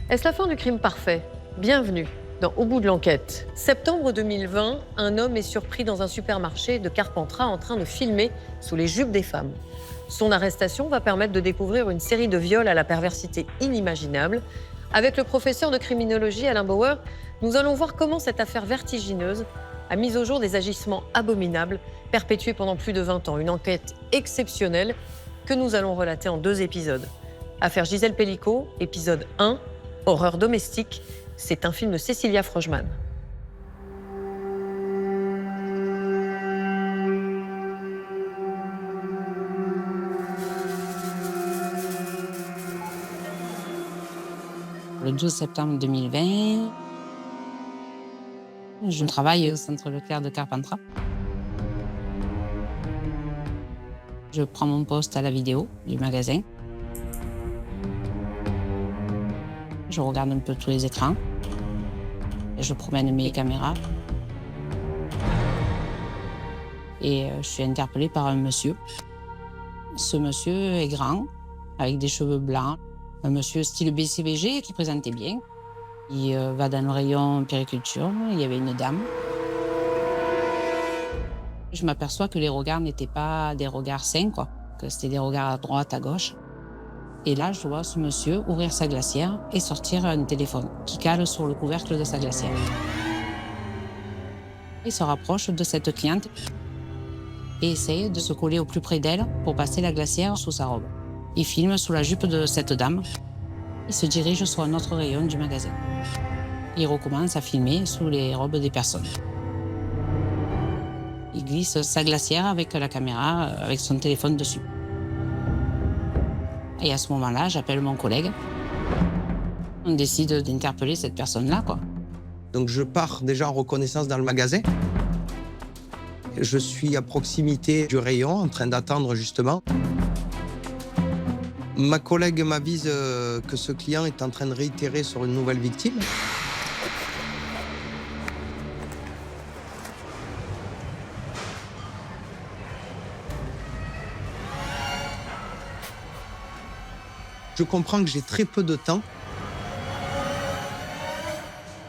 Est-ce la fin du crime parfait? Bienvenue dans Au bout de l'enquête. Septembre 2020, un homme est surpris dans un supermarché de Carpentras en train de filmer sous les jupes des femmes. Son arrestation va permettre de découvrir une série de viols à la perversité inimaginable. Avec le professeur de criminologie Alain Bauer, nous allons voir comment cette affaire vertigineuse a mis au jour des agissements abominables perpétués pendant plus de 20 ans. Une enquête exceptionnelle que nous allons relater en 2 épisodes. Affaire Gisèle Pelicot, épisode 1, Horreur domestique. C'est un film de Cécilia Frojman. Le 12 septembre 2020, je travaille au centre Leclerc de Carpentras. Je prends mon poste à la vidéo du magasin. Je regarde un peu tous les écrans. Je promène mes caméras. Et je suis interpellée par un monsieur. Ce monsieur est grand, avec des cheveux blancs. Un monsieur style BCBG qui présentait bien. Il va dans le rayon périculture. Il y avait une dame. Je m'aperçois que les regards n'étaient pas des regards sains, quoi. Que c'était des regards à droite, à gauche. Et là, je vois ce monsieur ouvrir sa glacière et sortir un téléphone qui cale sur le couvercle de sa glacière. Il se rapproche de cette cliente et essaye de se coller au plus près d'elle pour passer la glacière sous sa robe. Il filme sous la jupe de cette dame. Il se dirige sur un autre rayon du magasin. Il recommence à filmer sous les robes des personnes. Il glisse sa glacière avec la caméra, avec son téléphone dessus. Et à ce moment-là, j'appelle mon collègue. On décide d'interpeller cette personne-là, quoi. Donc je pars déjà en reconnaissance dans le magasin. Je suis à proximité du rayon, en train d'attendre justement. Ma collègue m'avise que ce client est en train de réitérer sur une nouvelle victime. Je comprends que j'ai très peu de temps.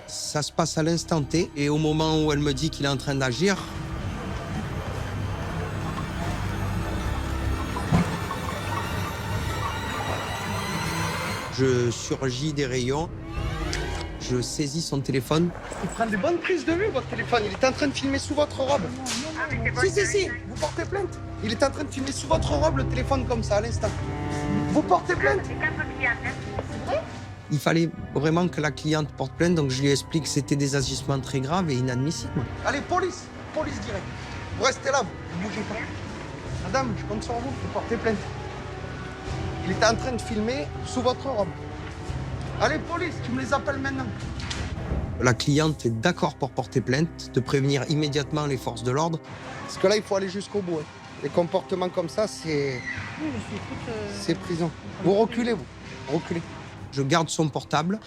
Ça se passe à l'instant T et au moment où elle me dit qu'il est en train d'agir, je surgis des rayons, je saisis son téléphone. Il prend des bonnes prises de vue, votre téléphone. Il est en train de filmer sous votre robe. Si, vous portez plainte. Il est en train de filmer sous votre robe le téléphone comme ça, à l'instant. Vous portez plainte. Il fallait vraiment que la cliente porte plainte, donc je lui explique que c'était des agissements très graves et inadmissibles. Allez, police direct. Vous restez là, vous bougez pas. Madame, je compte sur vous, vous portez plainte. Il était en train de filmer sous votre robe. Allez, police, tu me les appelles maintenant. La cliente est d'accord pour porter plainte, de prévenir immédiatement les forces de l'ordre. Parce que là, il faut aller jusqu'au bout. Les comportements comme ça, c'est... Oui, je suis toute... C'est prison. Vous reculez, vous. Reculez. Je garde son portable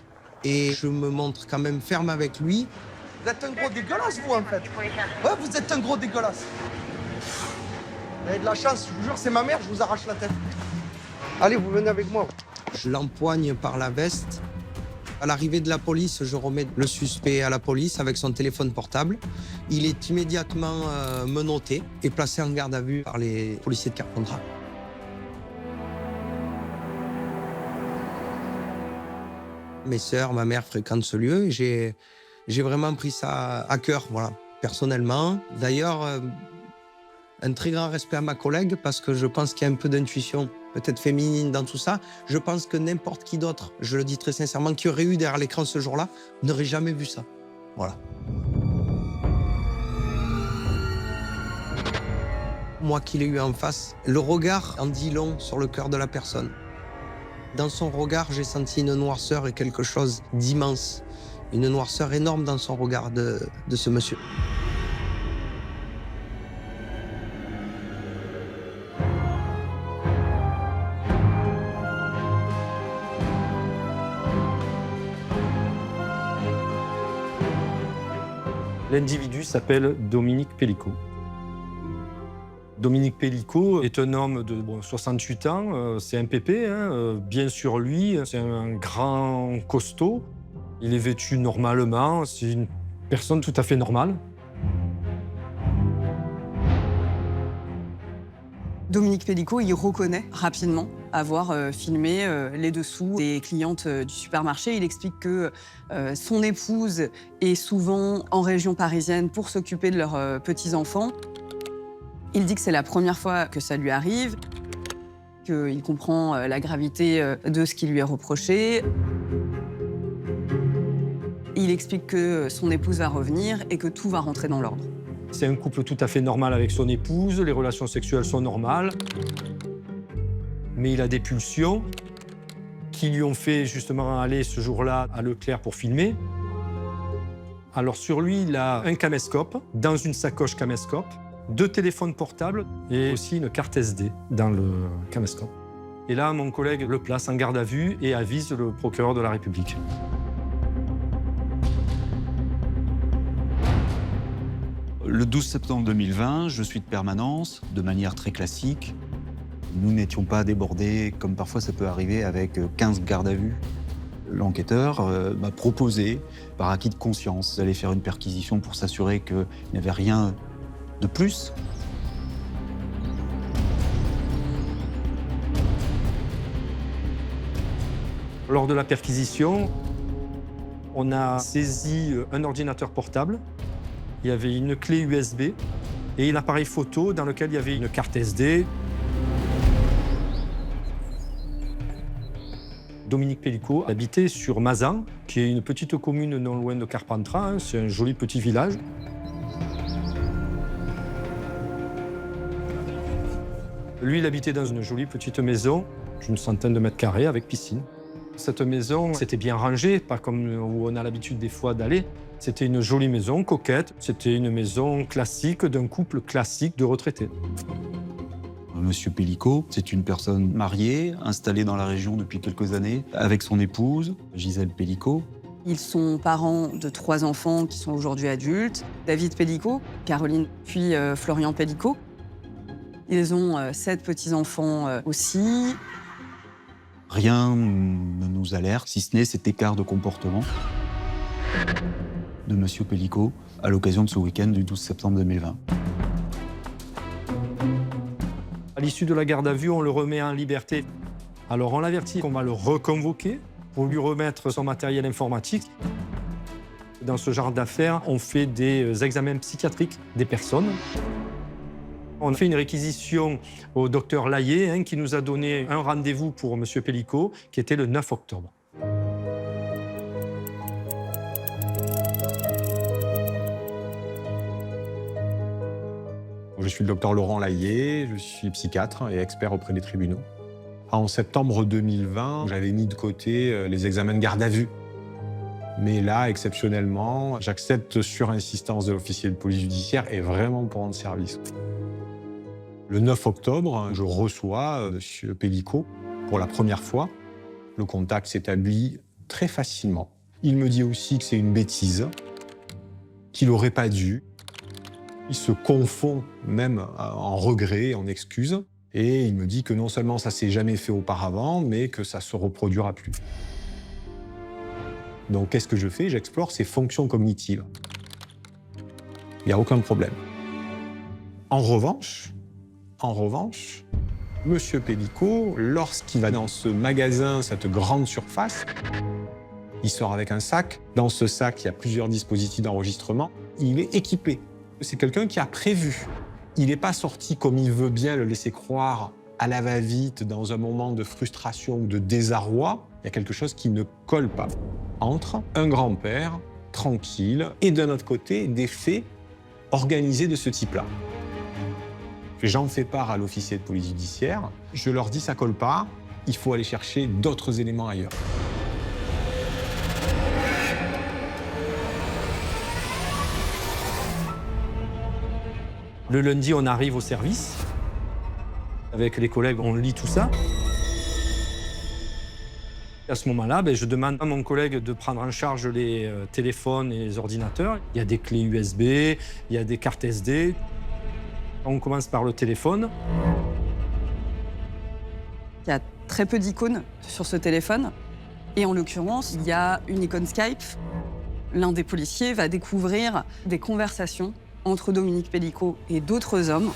et je me montre quand même ferme avec lui. Vous êtes un gros dégueulasse, vous, en fait. Ouais, vous êtes un gros dégueulasse. Vous avez de la chance, je vous jure, c'est ma mère, je vous arrache la tête. Allez, vous venez avec moi. Je l'empoigne par la veste. À l'arrivée de la police, je remets le suspect à la police avec son téléphone portable. Il est immédiatement menotté et placé en garde à vue par les policiers de Carpentras. Mes sœurs, ma mère fréquentent ce lieu et j'ai vraiment pris ça à cœur, voilà, personnellement. D'ailleurs, un très grand respect à ma collègue parce que je pense qu'il y a un peu d'intuition, peut-être féminine dans tout ça. Je pense que n'importe qui d'autre, je le dis très sincèrement, qui aurait eu derrière l'écran ce jour-là, n'aurait jamais vu ça. Voilà. Moi qui l'ai eu en face, le regard en dit long sur le cœur de la personne. Dans son regard, j'ai senti une noirceur et quelque chose d'immense. Une noirceur énorme dans son regard de ce monsieur. L'individu s'appelle Dominique Pelicot. Dominique Pellicot est un homme de 68 ans, c'est un pépé, bien sur lui, c'est un grand costaud. Il est vêtu normalement, c'est une personne tout à fait normale. Dominique Pellicot, il reconnaît rapidement avoir filmé les dessous des clientes du supermarché. Il explique que son épouse est souvent en région parisienne pour s'occuper de leurs petits-enfants. Il dit que c'est la première fois que ça lui arrive, qu'il comprend la gravité de ce qui lui est reproché. Il explique que son épouse va revenir et que tout va rentrer dans l'ordre. C'est un couple tout à fait normal avec son épouse, les relations sexuelles sont normales. Mais il a des pulsions qui lui ont fait justement aller ce jour-là à Leclerc pour filmer. Alors sur lui, il a un caméscope, dans une sacoche caméscope, 2 téléphones portables et aussi une carte SD dans le caméscope. Et là, mon collègue le place en garde à vue et avise le procureur de la République. Le 12 septembre 2020, je suis de permanence, de manière très classique. Nous n'étions pas débordés, comme parfois ça peut arriver, avec 15 gardes à vue. L'enquêteur m'a proposé, par acquis de conscience, d'aller faire une perquisition pour s'assurer qu'il n'y avait rien de plus. Lors de la perquisition, on a saisi un ordinateur portable. Il y avait une clé USB et un appareil photo dans lequel il y avait une carte SD. Dominique Pellicot habitait sur Mazan, qui est une petite commune non loin de Carpentras. C'est un joli petit village. Lui, il habitait dans une jolie petite maison d'une centaine de mètres carrés avec piscine. Cette maison, c'était bien rangé, pas comme où on a l'habitude des fois d'aller. C'était une jolie maison, coquette. C'était une maison classique d'un couple classique de retraités. Monsieur Pellicot, c'est une personne mariée, installée dans la région depuis quelques années, avec son épouse, Gisèle Pellicot. Ils sont parents de 3 enfants qui sont aujourd'hui adultes. David Pellicot, Caroline, puis Florian Pellicot. Ils ont 7 petits-enfants aussi. Rien ne nous alerte, si ce n'est cet écart de comportement de Monsieur Pellicot à l'occasion de ce week-end du 12 septembre 2020. À l'issue de la garde à vue, on le remet en liberté. Alors on l'avertit qu'on va le reconvoquer pour lui remettre son matériel informatique. Dans ce genre d'affaires, on fait des examens psychiatriques des personnes. On a fait une réquisition au docteur Layet, qui nous a donné un rendez-vous pour M. Pellicot, qui était le 9 octobre. Je suis le docteur Laurent Layet, je suis psychiatre et expert auprès des tribunaux. En septembre 2020, j'avais mis de côté les examens de garde à vue. Mais là, exceptionnellement, j'accepte sur insistance de l'officier de police judiciaire et vraiment pour rendre service. Le 9 octobre, je reçois M. Pellicot pour la première fois. Le contact s'établit très facilement. Il me dit aussi que c'est une bêtise, qu'il n'aurait pas dû. Il se confond même en regrets, en excuses. Et il me dit que non seulement ça ne s'est jamais fait auparavant, mais que ça ne se reproduira plus. Donc qu'est-ce que je fais? J'explore ses fonctions cognitives. Il n'y a aucun problème. En revanche, Monsieur Pellicot, lorsqu'il va dans ce magasin, cette grande surface, il sort avec un sac. Dans ce sac, il y a plusieurs dispositifs d'enregistrement. Il est équipé. C'est quelqu'un qui a prévu. Il n'est pas sorti comme il veut bien le laisser croire à la va-vite, dans un moment de frustration ou de désarroi. Il y a quelque chose qui ne colle pas. Entre un grand-père tranquille et d'un autre côté, des faits organisés de ce type-là. J'en fais part à l'officier de police judiciaire. Je leur dis ça colle pas, il faut aller chercher d'autres éléments ailleurs. Le lundi, on arrive au service. Avec les collègues, on lit tout ça. À ce moment-là, je demande à mon collègue de prendre en charge les téléphones et les ordinateurs. Il y a des clés USB, il y a des cartes SD. On commence par le téléphone. Il y a très peu d'icônes sur ce téléphone. Et en l'occurrence, il y a une icône Skype. L'un des policiers va découvrir des conversations entre Dominique Pellicot et d'autres hommes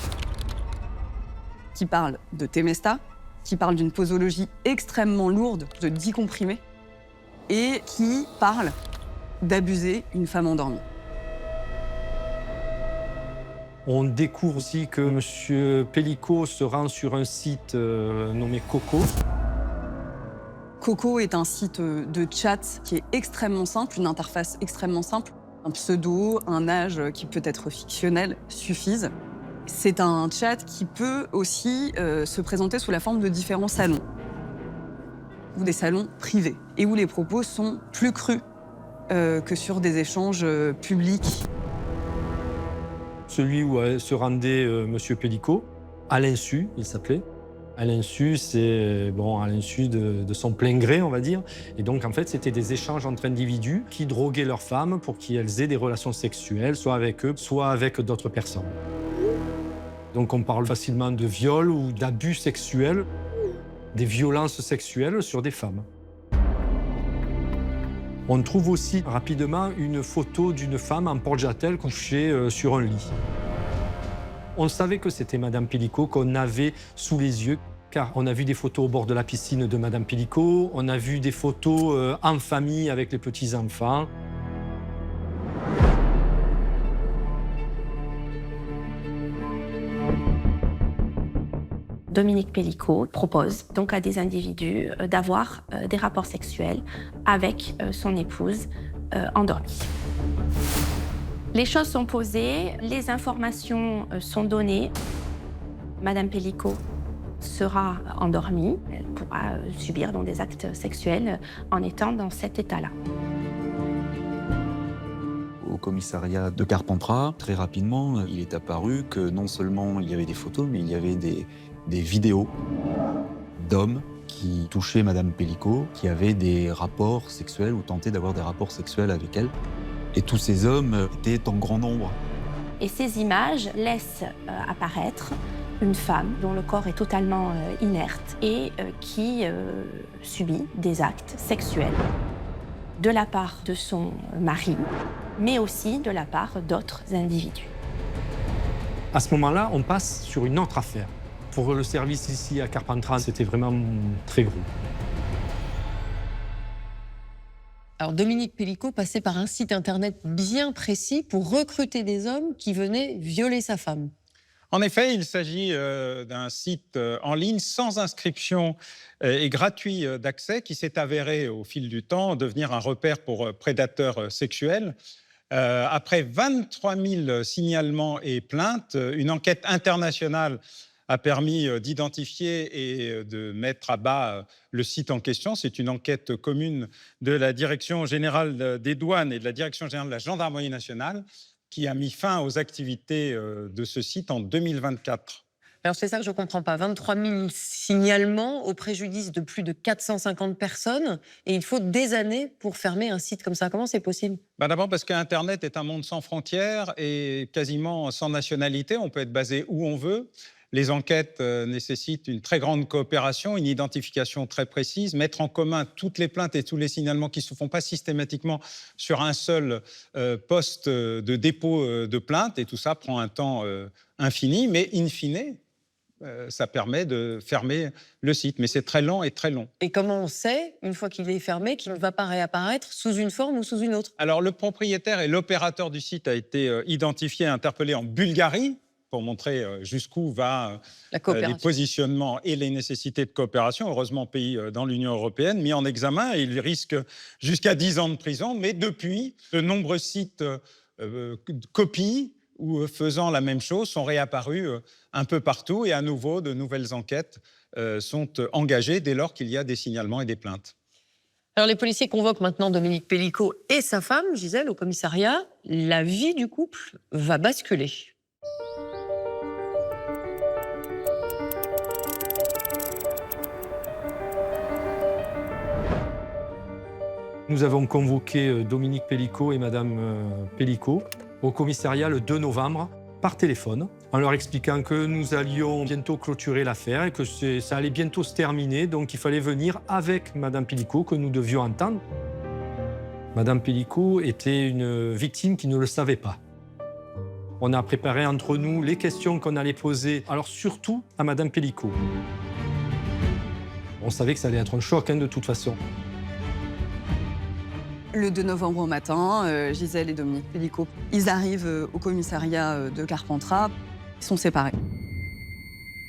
qui parlent de Temesta, qui parlent d'une posologie extrêmement lourde de 10 comprimés et qui parlent d'abuser une femme endormie. On découvre aussi que M. Pellicot se rend sur un site nommé Coco. Coco est un site de chat qui est extrêmement simple, une interface extrêmement simple. Un pseudo, un âge qui peut être fictionnel suffisent. C'est un chat qui peut aussi se présenter sous la forme de différents salons, ou des salons privés, et où les propos sont plus crus que sur des échanges publics. Celui où se rendait M. Pellicot, Alain Su, il s'appelait. Alain Su, c'est à l'insu de son plein gré, on va dire. Et donc, en fait, c'était des échanges entre individus qui droguaient leurs femmes pour qu'elles aient des relations sexuelles, soit avec eux, soit avec d'autres personnes. Donc, on parle facilement de viol ou d'abus sexuels, des violences sexuelles sur des femmes. On trouve aussi rapidement une photo d'une femme en porte-jartel couchée sur un lit. On savait que c'était Madame Pellicot qu'on avait sous les yeux, car on a vu des photos au bord de la piscine de Madame Pellicot, on a vu des photos en famille avec les petits-enfants. Dominique Pellicot propose donc à des individus d'avoir des rapports sexuels avec son épouse endormie. Les choses sont posées, les informations sont données. Madame Pellicot sera endormie, elle pourra subir donc des actes sexuels en étant dans cet état-là. Au commissariat de Carpentras, très rapidement, il est apparu que non seulement il y avait des photos, mais il y avait des vidéos d'hommes qui touchaient Madame Pellicot, qui avaient des rapports sexuels ou tentaient d'avoir des rapports sexuels avec elle. Et tous ces hommes étaient en grand nombre. Et ces images laissent apparaître une femme dont le corps est totalement inerte et qui subit des actes sexuels de la part de son mari, mais aussi de la part d'autres individus. À ce moment-là, on passe sur une autre affaire. Pour le service ici à Carpentras, c'était vraiment très gros. Alors, Dominique Pellicot passait par un site internet bien précis pour recruter des hommes qui venaient violer sa femme. En effet, il s'agit d'un site en ligne sans inscription et gratuit d'accès qui s'est avéré au fil du temps devenir un repère pour prédateurs sexuels. Après 23 000 signalements et plaintes, une enquête internationale a permis d'identifier et de mettre à bas le site en question. C'est une enquête commune de la Direction générale des douanes et de la Direction générale de la gendarmerie nationale qui a mis fin aux activités de ce site en 2024. Alors c'est ça que je ne comprends pas. 23 000 signalements au préjudice de plus de 450 personnes et il faut des années pour fermer un site comme ça. Comment c'est possible ? D'abord parce qu'Internet est un monde sans frontières et quasiment sans nationalité. On peut être basé où on veut. Les enquêtes nécessitent une très grande coopération, une identification très précise, mettre en commun toutes les plaintes et tous les signalements qui ne se font pas systématiquement sur un seul poste de dépôt de plainte. Et tout ça prend un temps infini, mais in fine, ça permet de fermer le site. Mais c'est très lent et très long. Et comment on sait, une fois qu'il est fermé, qu'il ne va pas réapparaître sous une forme ou sous une autre ? Alors, le propriétaire et l'opérateur du site a été identifié et interpellé en Bulgarie, pour montrer jusqu'où va les positionnements et les nécessités de coopération. Heureusement, pays dans l'Union européenne, mis en examen, et il risque jusqu'à 10 ans de prison. Mais depuis, de nombreux sites copies ou faisant la même chose sont réapparus un peu partout. Et à nouveau, de nouvelles enquêtes sont engagées dès lors qu'il y a des signalements et des plaintes. Alors les policiers convoquent maintenant Dominique Pellicot et sa femme, Gisèle, au commissariat. La vie du couple va basculer. Nous avons convoqué Dominique Pellicot et Madame Pellicot au commissariat le 2 novembre par téléphone en leur expliquant que nous allions bientôt clôturer l'affaire et que ça allait bientôt se terminer, donc il fallait venir avec Madame Pellicot, que nous devions entendre. Madame Pellicot était une victime qui ne le savait pas. On a préparé entre nous les questions qu'on allait poser, alors surtout à Madame Pellicot. On savait que ça allait être un choc de toute façon. Le 2 novembre au matin, Gisèle et Dominique Pellicot, ils arrivent au commissariat de Carpentras. Ils sont séparés.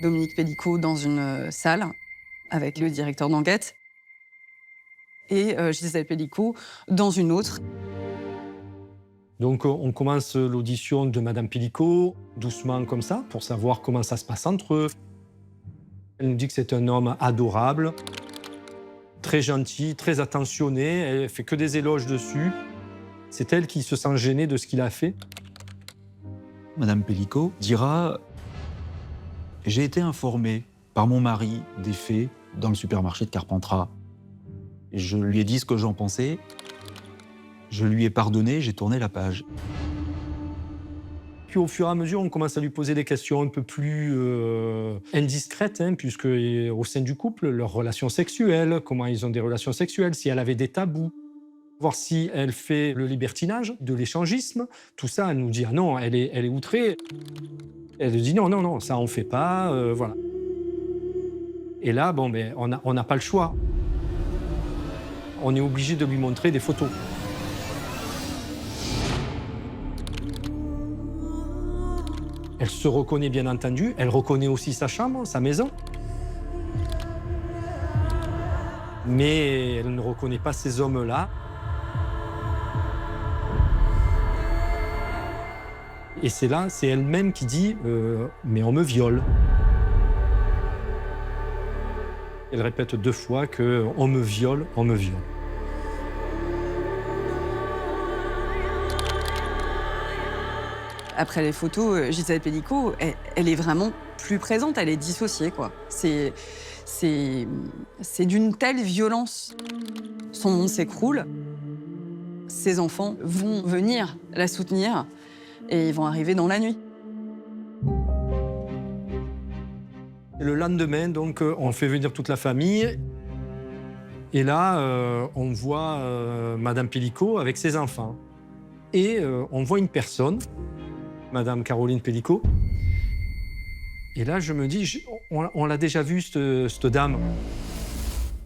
Dominique Pellicot dans une salle avec le directeur d'enquête et Gisèle Pellicot dans une autre. Donc on commence l'audition de Madame Pellicot, doucement comme ça, pour savoir comment ça se passe entre eux. Elle nous dit que c'est un homme adorable, très gentil, très attentionné, elle fait que des éloges dessus. C'est elle qui se sent gênée de ce qu'il a fait. Madame Pellicot dira « J'ai été informée par mon mari des faits dans le supermarché de Carpentras. Je lui ai dit ce que j'en pensais. Je lui ai pardonné, j'ai tourné la page. » Puis au fur et à mesure, on commence à lui poser des questions un peu plus indiscrètes, puisque au sein du couple, leurs relations sexuelles, comment ils ont des relations sexuelles, si elle avait des tabous. Voir si elle fait le libertinage, de l'échangisme. Tout ça, elle nous dit « Ah non, elle est outrée. » Elle dit « Non, non, non, ça on fait pas. » Voilà. Et là, bon, ben, on n'a pas le choix. On est obligé de lui montrer des photos. Elle se reconnaît bien entendu, elle reconnaît aussi sa chambre, sa maison. Mais elle ne reconnaît pas ces hommes-là. Et c'est là, c'est elle-même qui dit « Mais on me viole ». Elle répète 2 fois que « On me viole, on me viole ». Après les photos, Gisèle Pellicot, elle est vraiment plus présente, elle est dissociée, quoi. C'est d'une telle violence. Son monde s'écroule. Ses enfants vont venir la soutenir et ils vont arriver dans la nuit. Le lendemain, donc, on fait venir toute la famille. Et là, on voit Madame Pellicot avec ses enfants. Et on voit une personne, Madame Caroline Pellicot. Et là, je me dis, on l'a déjà vue, cette dame.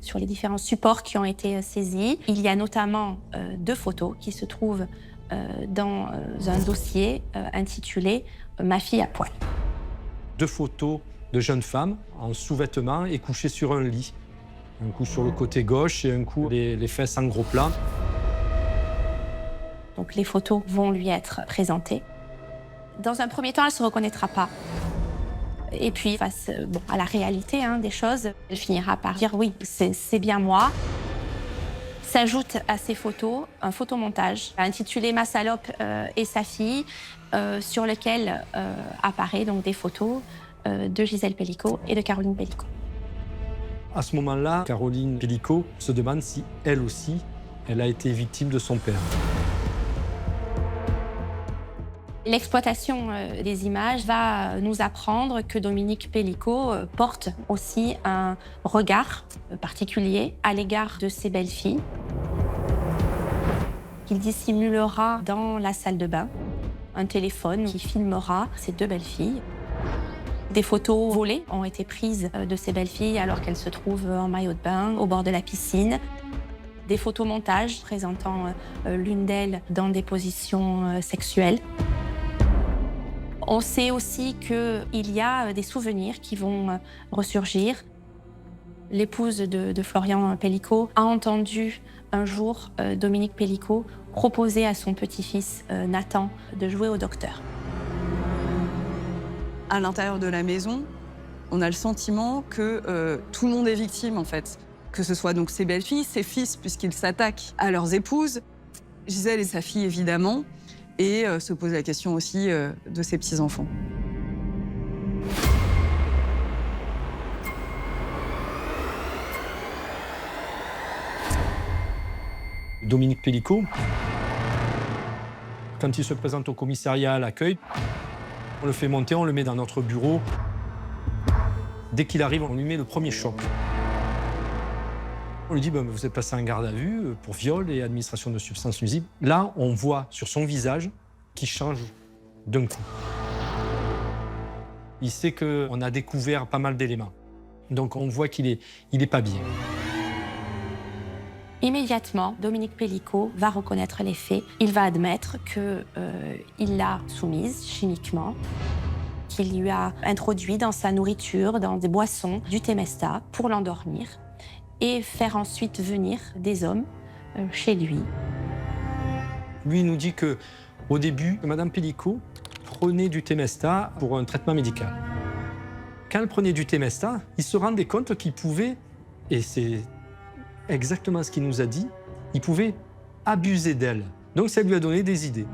Sur les différents supports qui ont été saisis, il y a notamment 2 photos qui se trouvent dans un dossier intitulé « Ma fille à poil ». 2 photos de jeunes femmes en sous-vêtements et couchées sur un lit. Un coup sur le côté gauche et un coup les fesses en gros plan. Donc les photos vont lui être présentées. Dans un premier temps, elle ne se reconnaîtra pas. Et puis, face à la réalité des choses, elle finira par dire « Oui, c'est bien moi ». S'ajoute à ces photos un photomontage intitulé « Ma salope et sa fille », sur lequel apparaît donc des photos de Gisèle Pellicot et de Caroline Pellicot. À ce moment-là, Caroline Pellicot se demande si, elle aussi, elle a été victime de son père. L'exploitation des images va nous apprendre que Dominique Pellicot porte aussi un regard particulier à l'égard de ses belles-filles. Il dissimulera dans la salle de bain un téléphone qui filmera ces 2 belles-filles. Des photos volées ont été prises de ces belles-filles alors qu'elles se trouvent en maillot de bain au bord de la piscine. Des photomontages présentant l'une d'elles dans des positions sexuelles. On sait aussi qu'il y a des souvenirs qui vont ressurgir. L'épouse de Florian Pellicot a entendu un jour Dominique Pellicot proposer à son petit-fils Nathan de jouer au docteur. À l'intérieur de la maison, on a le sentiment que tout le monde est victime, en fait. Que ce soit donc ses belles-filles, ses fils, puisqu'ils s'attaquent à leurs épouses, Gisèle et sa fille, évidemment, et se pose la question aussi de ses petits-enfants. Dominique Pellicot, quand il se présente au commissariat à l'accueil, On le fait monter, on le met dans notre bureau. Dès qu'il arrive, on lui met le premier choc. On lui dit ben, vous êtes placé en garde à vue pour viol et administration de substances nuisibles. Là, on voit sur son visage qu'il change d'un coup. Il sait qu'on a découvert pas mal d'éléments. Donc on voit qu'il est pas bien. Immédiatement, Dominique Pellicot va reconnaître les faits. Il va admettre qu'il l'a soumise chimiquement, qu'il lui a introduit dans sa nourriture, dans des boissons, du Temesta pour l'endormir et faire ensuite venir des hommes chez lui. Lui, il nous dit qu'au début, Mme Pellicot prenait du Temesta pour un traitement médical. Quand elle prenait du Temesta, il se rendait compte qu'il pouvait, et c'est exactement ce qu'il nous a dit, il pouvait abuser d'elle. Donc ça lui a donné des idées.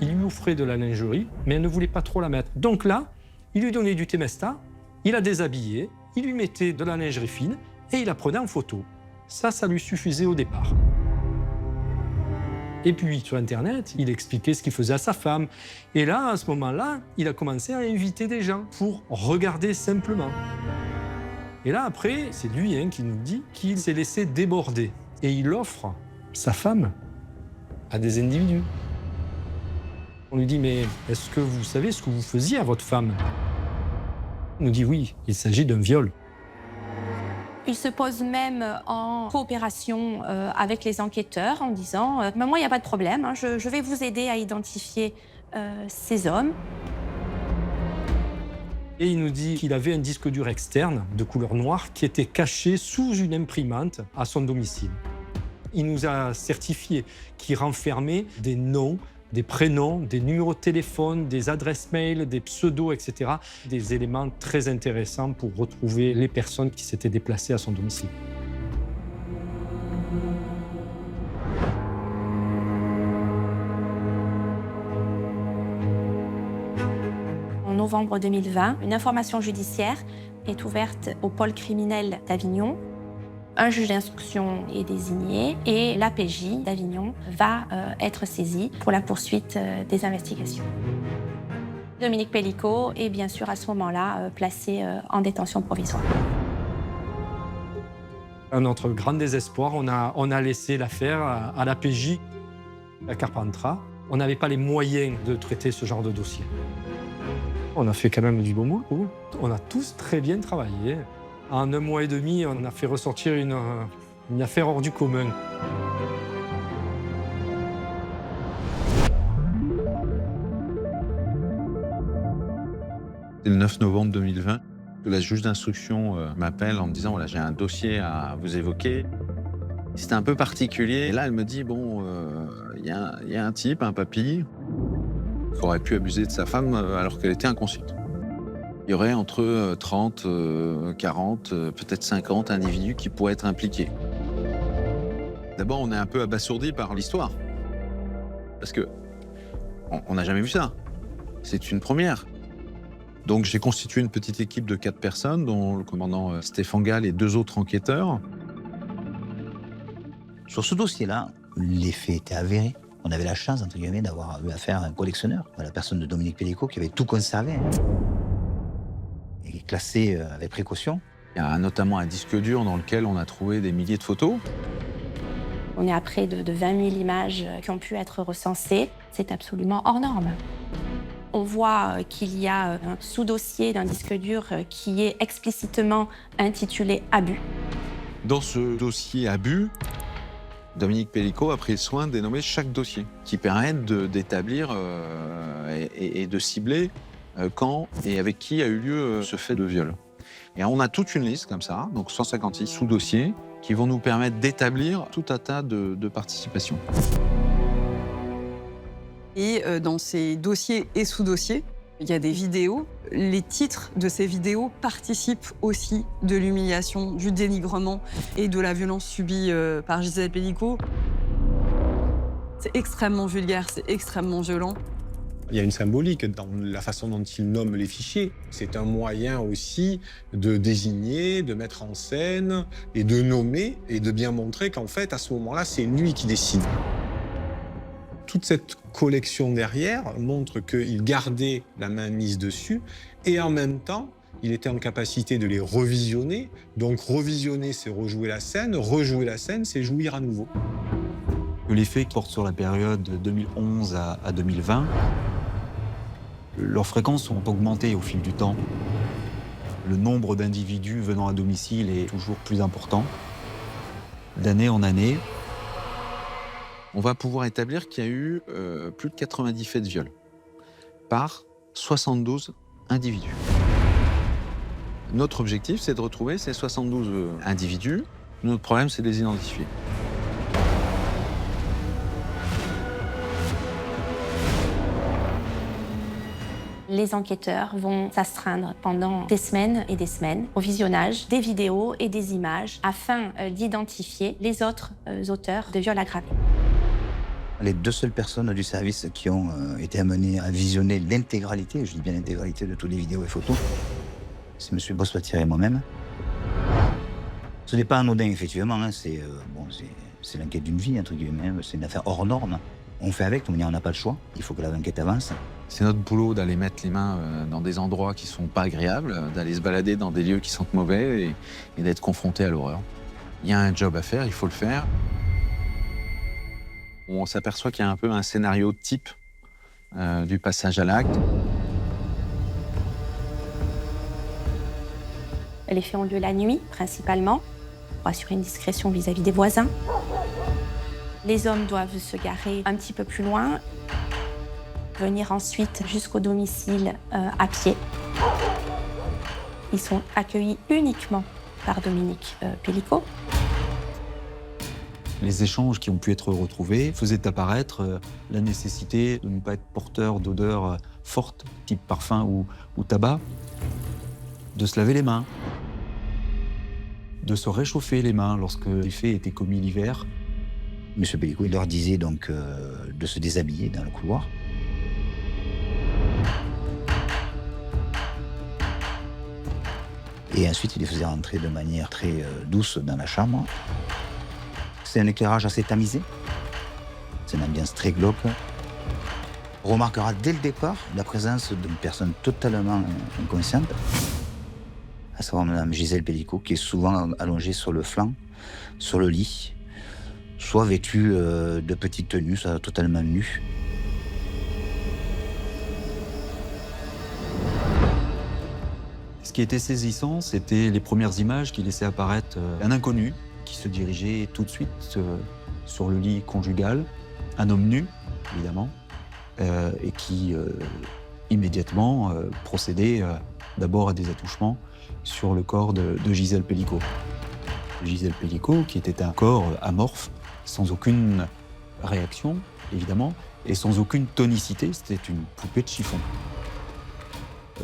Il lui offrait de la lingerie, mais elle ne voulait pas trop la mettre. Donc là, il lui donnait du Temesta, il la déshabillait, il lui mettait de la lingerie fine et il la prenait en photo. Ça lui suffisait au départ. Et puis, sur Internet, il expliquait ce qu'il faisait à sa femme. Et là, à ce moment-là, il a commencé à inviter des gens pour regarder simplement. Et là, après, c'est lui qui nous dit qu'il s'est laissé déborder. Et il offre sa femme à des individus. On lui dit, mais est-ce que vous savez ce que vous faisiez à votre femme? Il nous dit, oui, il s'agit d'un viol. Il se pose même en coopération avec les enquêteurs en disant « Moi, il n'y a pas de problème, hein, je vais vous aider à identifier ces hommes. » Et il nous dit qu'il avait un disque dur externe de couleur noire qui était caché sous une imprimante à son domicile. Il nous a certifié qu'il renfermait des noms, des prénoms, des numéros de téléphone, des adresses mail, des pseudos, etc. Des éléments très intéressants pour retrouver les personnes qui s'étaient déplacées à son domicile. En novembre 2020, une information judiciaire est ouverte au pôle criminel d'Avignon. Un juge d'instruction est désigné et l'APJ d'Avignon va être saisie pour la poursuite des investigations. Dominique Pellicot est bien sûr à ce moment-là placé en détention provisoire. À notre grand désespoir, on a laissé l'affaire à l'APJ, à Carpentras. On n'avait pas les moyens de traiter ce genre de dossier. On a fait quand même du bon boulot. On a tous très bien travaillé. En 1 mois et demi, on a fait ressortir une affaire hors du commun. C'est le 9 novembre 2020 que la juge d'instruction m'appelle en me disant voilà, j'ai un dossier à vous évoquer. C'était un peu particulier. Et là, elle me dit bon, y a un type, un papy, qui aurait pu abuser de sa femme alors qu'elle était inconsciente. Il y aurait entre 30, 40, peut-être 50 individus qui pourraient être impliqués. D'abord, on est un peu abasourdi par l'histoire. Parce que on n'a jamais vu ça. C'est une première. Donc j'ai constitué une petite équipe de 4 personnes, dont le commandant Stéphane Gall et 2 autres enquêteurs. Sur ce dossier-là, les faits étaient avérés. On avait la chance, entre guillemets, d'avoir eu affaire à un collectionneur, à la personne de Dominique Pellicot, qui avait tout conservé. Et classé avec précaution. Il y a notamment un disque dur dans lequel on a trouvé des milliers de photos. On est à près de 20 000 images qui ont pu être recensées. C'est absolument hors norme. On voit qu'il y a un sous-dossier d'un disque dur qui est explicitement intitulé « Abus ». Dans ce dossier abus, Dominique Pellicot a pris le soin de dénommer chaque dossier, qui permettent d'établir et de cibler quand et avec qui a eu lieu ce fait de viol. Et on a toute une liste comme ça, donc 156 sous-dossiers, qui vont nous permettre d'établir tout un tas de participations. Et dans ces dossiers et sous-dossiers, il y a des vidéos. Les titres de ces vidéos participent aussi de l'humiliation, du dénigrement et de la violence subie par Gisèle Pellicot. C'est extrêmement vulgaire, c'est extrêmement violent. Il y a une symbolique dans la façon dont il nomme les fichiers. C'est un moyen aussi de désigner, de mettre en scène et de nommer et de bien montrer qu'en fait, à ce moment-là, c'est lui qui décide. toute cette collection derrière montre qu'il gardait la main mise dessus et en même temps, il était en capacité de les revisionner. Donc revisionner, c'est rejouer la scène, c'est jouir à nouveau. Les faits portent sur la période de 2011 à 2020. Leurs fréquences ont augmenté au fil du temps. Le nombre d'individus venant à domicile est toujours plus important. D'année en année, on va pouvoir établir qu'il y a eu plus de 90 faits de viol par 72 individus. Notre objectif, c'est de retrouver ces 72 individus. Notre problème, c'est de les identifier. Les enquêteurs vont s'astreindre pendant des semaines et des semaines au visionnage des vidéos et des images afin d'identifier les autres auteurs de viols aggravés. Les 2 seules personnes du service qui ont été amenées à visionner l'intégralité, je dis bien l'intégralité de toutes les vidéos et photos, c'est M. Bossoitier et moi-même. Ce n'est pas anodin, effectivement, hein, c'est l'enquête d'une vie, entre guillemets, c'est une affaire hors norme. On fait avec, on n'a pas le choix, il faut que l'enquête avance. C'est notre boulot d'aller mettre les mains dans des endroits qui ne sont pas agréables, d'aller se balader dans des lieux qui sentent mauvais et d'être confronté à l'horreur. Il y a un job à faire, il faut le faire. On s'aperçoit qu'il y a un peu un scénario type du passage à l'acte. Les faits ont lieu la nuit, principalement, pour assurer une discrétion vis-à-vis des voisins. Les hommes doivent se garer un petit peu plus loin, venir ensuite jusqu'au domicile à pied. Ils sont accueillis uniquement par Dominique Pellicot. les échanges qui ont pu être retrouvés faisaient apparaître la nécessité de ne pas être porteur d'odeurs fortes, type parfum ou tabac, de se laver les mains, de se réchauffer les mains lorsque les faits étaient commis l'hiver. Monsieur Pellicot, il leur disait donc de se déshabiller dans le couloir. Et ensuite, il les faisait rentrer de manière très douce dans la chambre. C'est un éclairage assez tamisé. C'est une ambiance très glauque. On remarquera dès le départ la présence d'une personne totalement inconsciente, à savoir Mme Gisèle Pellicot, qui est souvent allongée sur le flanc, sur le lit, soit vêtue de petites tenues, soit totalement nue. Ce qui était saisissant, c'était les premières images qui laissaient apparaître un inconnu qui se dirigeait tout de suite sur le lit conjugal, un homme nu, évidemment, et qui immédiatement procédait d'abord à des attouchements sur le corps de Gisèle Pellicot. Gisèle Pellicot, qui était un corps amorphe, sans aucune réaction, évidemment, et sans aucune tonicité, c'était une poupée de chiffon.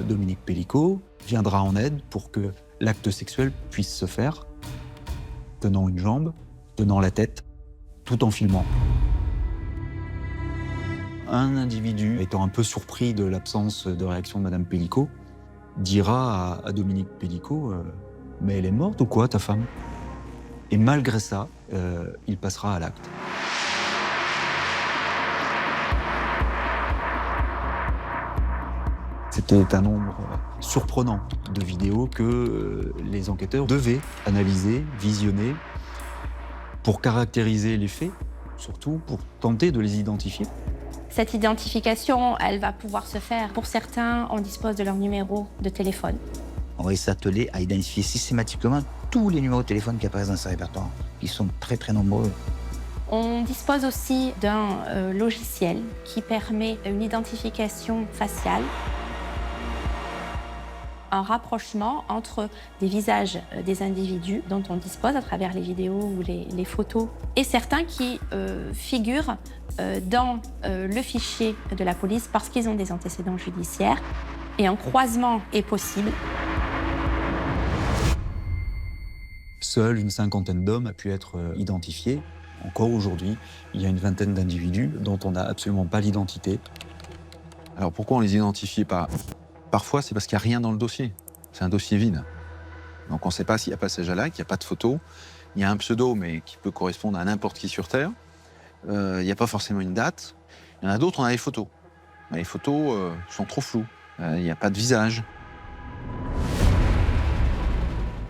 Dominique Pellicot viendra en aide pour que l'acte sexuel puisse se faire, tenant une jambe, tenant la tête, tout en filmant. Un individu, étant un peu surpris de l'absence de réaction de Madame Pellicot, dira à Dominique Pellicot « Mais elle est morte ou quoi, ta femme ?» Et malgré ça, il passera à l'acte. C'était un nombre surprenant de vidéos que les enquêteurs devaient analyser, visionner, pour caractériser les faits, surtout pour tenter de les identifier. Cette identification, elle va pouvoir se faire. Pour certains, on dispose de leur numéro de téléphone. On va s'atteler à identifier systématiquement tous les numéros de téléphone qui apparaissent dans ce répertoire. Ils sont très très nombreux. On dispose aussi d'un logiciel qui permet une identification faciale, un rapprochement entre des visages des individus dont on dispose à travers les vidéos ou les photos, et certains qui figurent dans le fichier de la police parce qu'ils ont des antécédents judiciaires, et un croisement est possible. Seule une cinquantaine d'hommes a pu être identifiés. Encore aujourd'hui, il y a une vingtaine d'individus dont on n'a absolument pas l'identité. Alors pourquoi on les identifie pas ? Parfois, c'est parce qu'il n'y a rien dans le dossier. C'est un dossier vide. Donc on ne sait pas s'il y a passage à l'acte, il n'y a pas de photo. Il y a un pseudo, mais qui peut correspondre à n'importe qui sur Terre. il n'y a pas forcément une date. Il y en a d'autres, on a les photos. Mais les photos sont trop floues. Il n'y a pas de visage.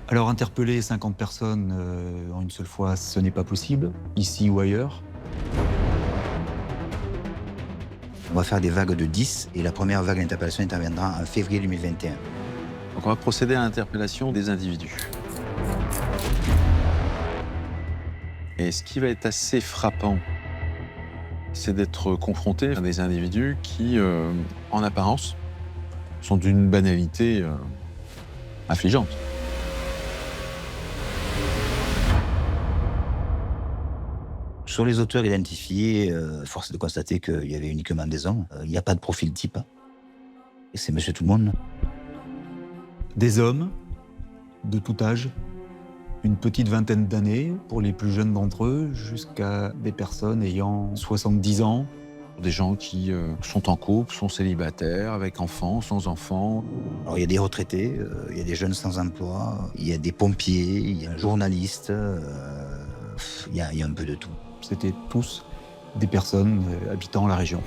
Alors interpeller 50 personnes en une seule fois, ce n'est pas possible, ici ou ailleurs. On va faire des vagues de 10 et la première vague d'interpellation interviendra en février 2021. Donc on va procéder à l'interpellation des individus. Et ce qui va être assez frappant, c'est d'être confronté à des individus qui, en apparence, sont d'une banalité affligeante. Sur les auteurs identifiés, force est de constater qu'il y avait uniquement des hommes. Il n'y a pas de profil type. Et c'est monsieur tout le monde. Des hommes de tout âge, une petite vingtaine d'années pour les plus jeunes d'entre eux, jusqu'à des personnes ayant 70 ans. Des gens qui sont en couple, sont célibataires, avec enfants, sans enfants. Alors il y a des retraités, il y a des jeunes sans emploi, il y a des pompiers, il y a un journaliste, il y a un peu de tout. C'était tous des personnes habitant la région.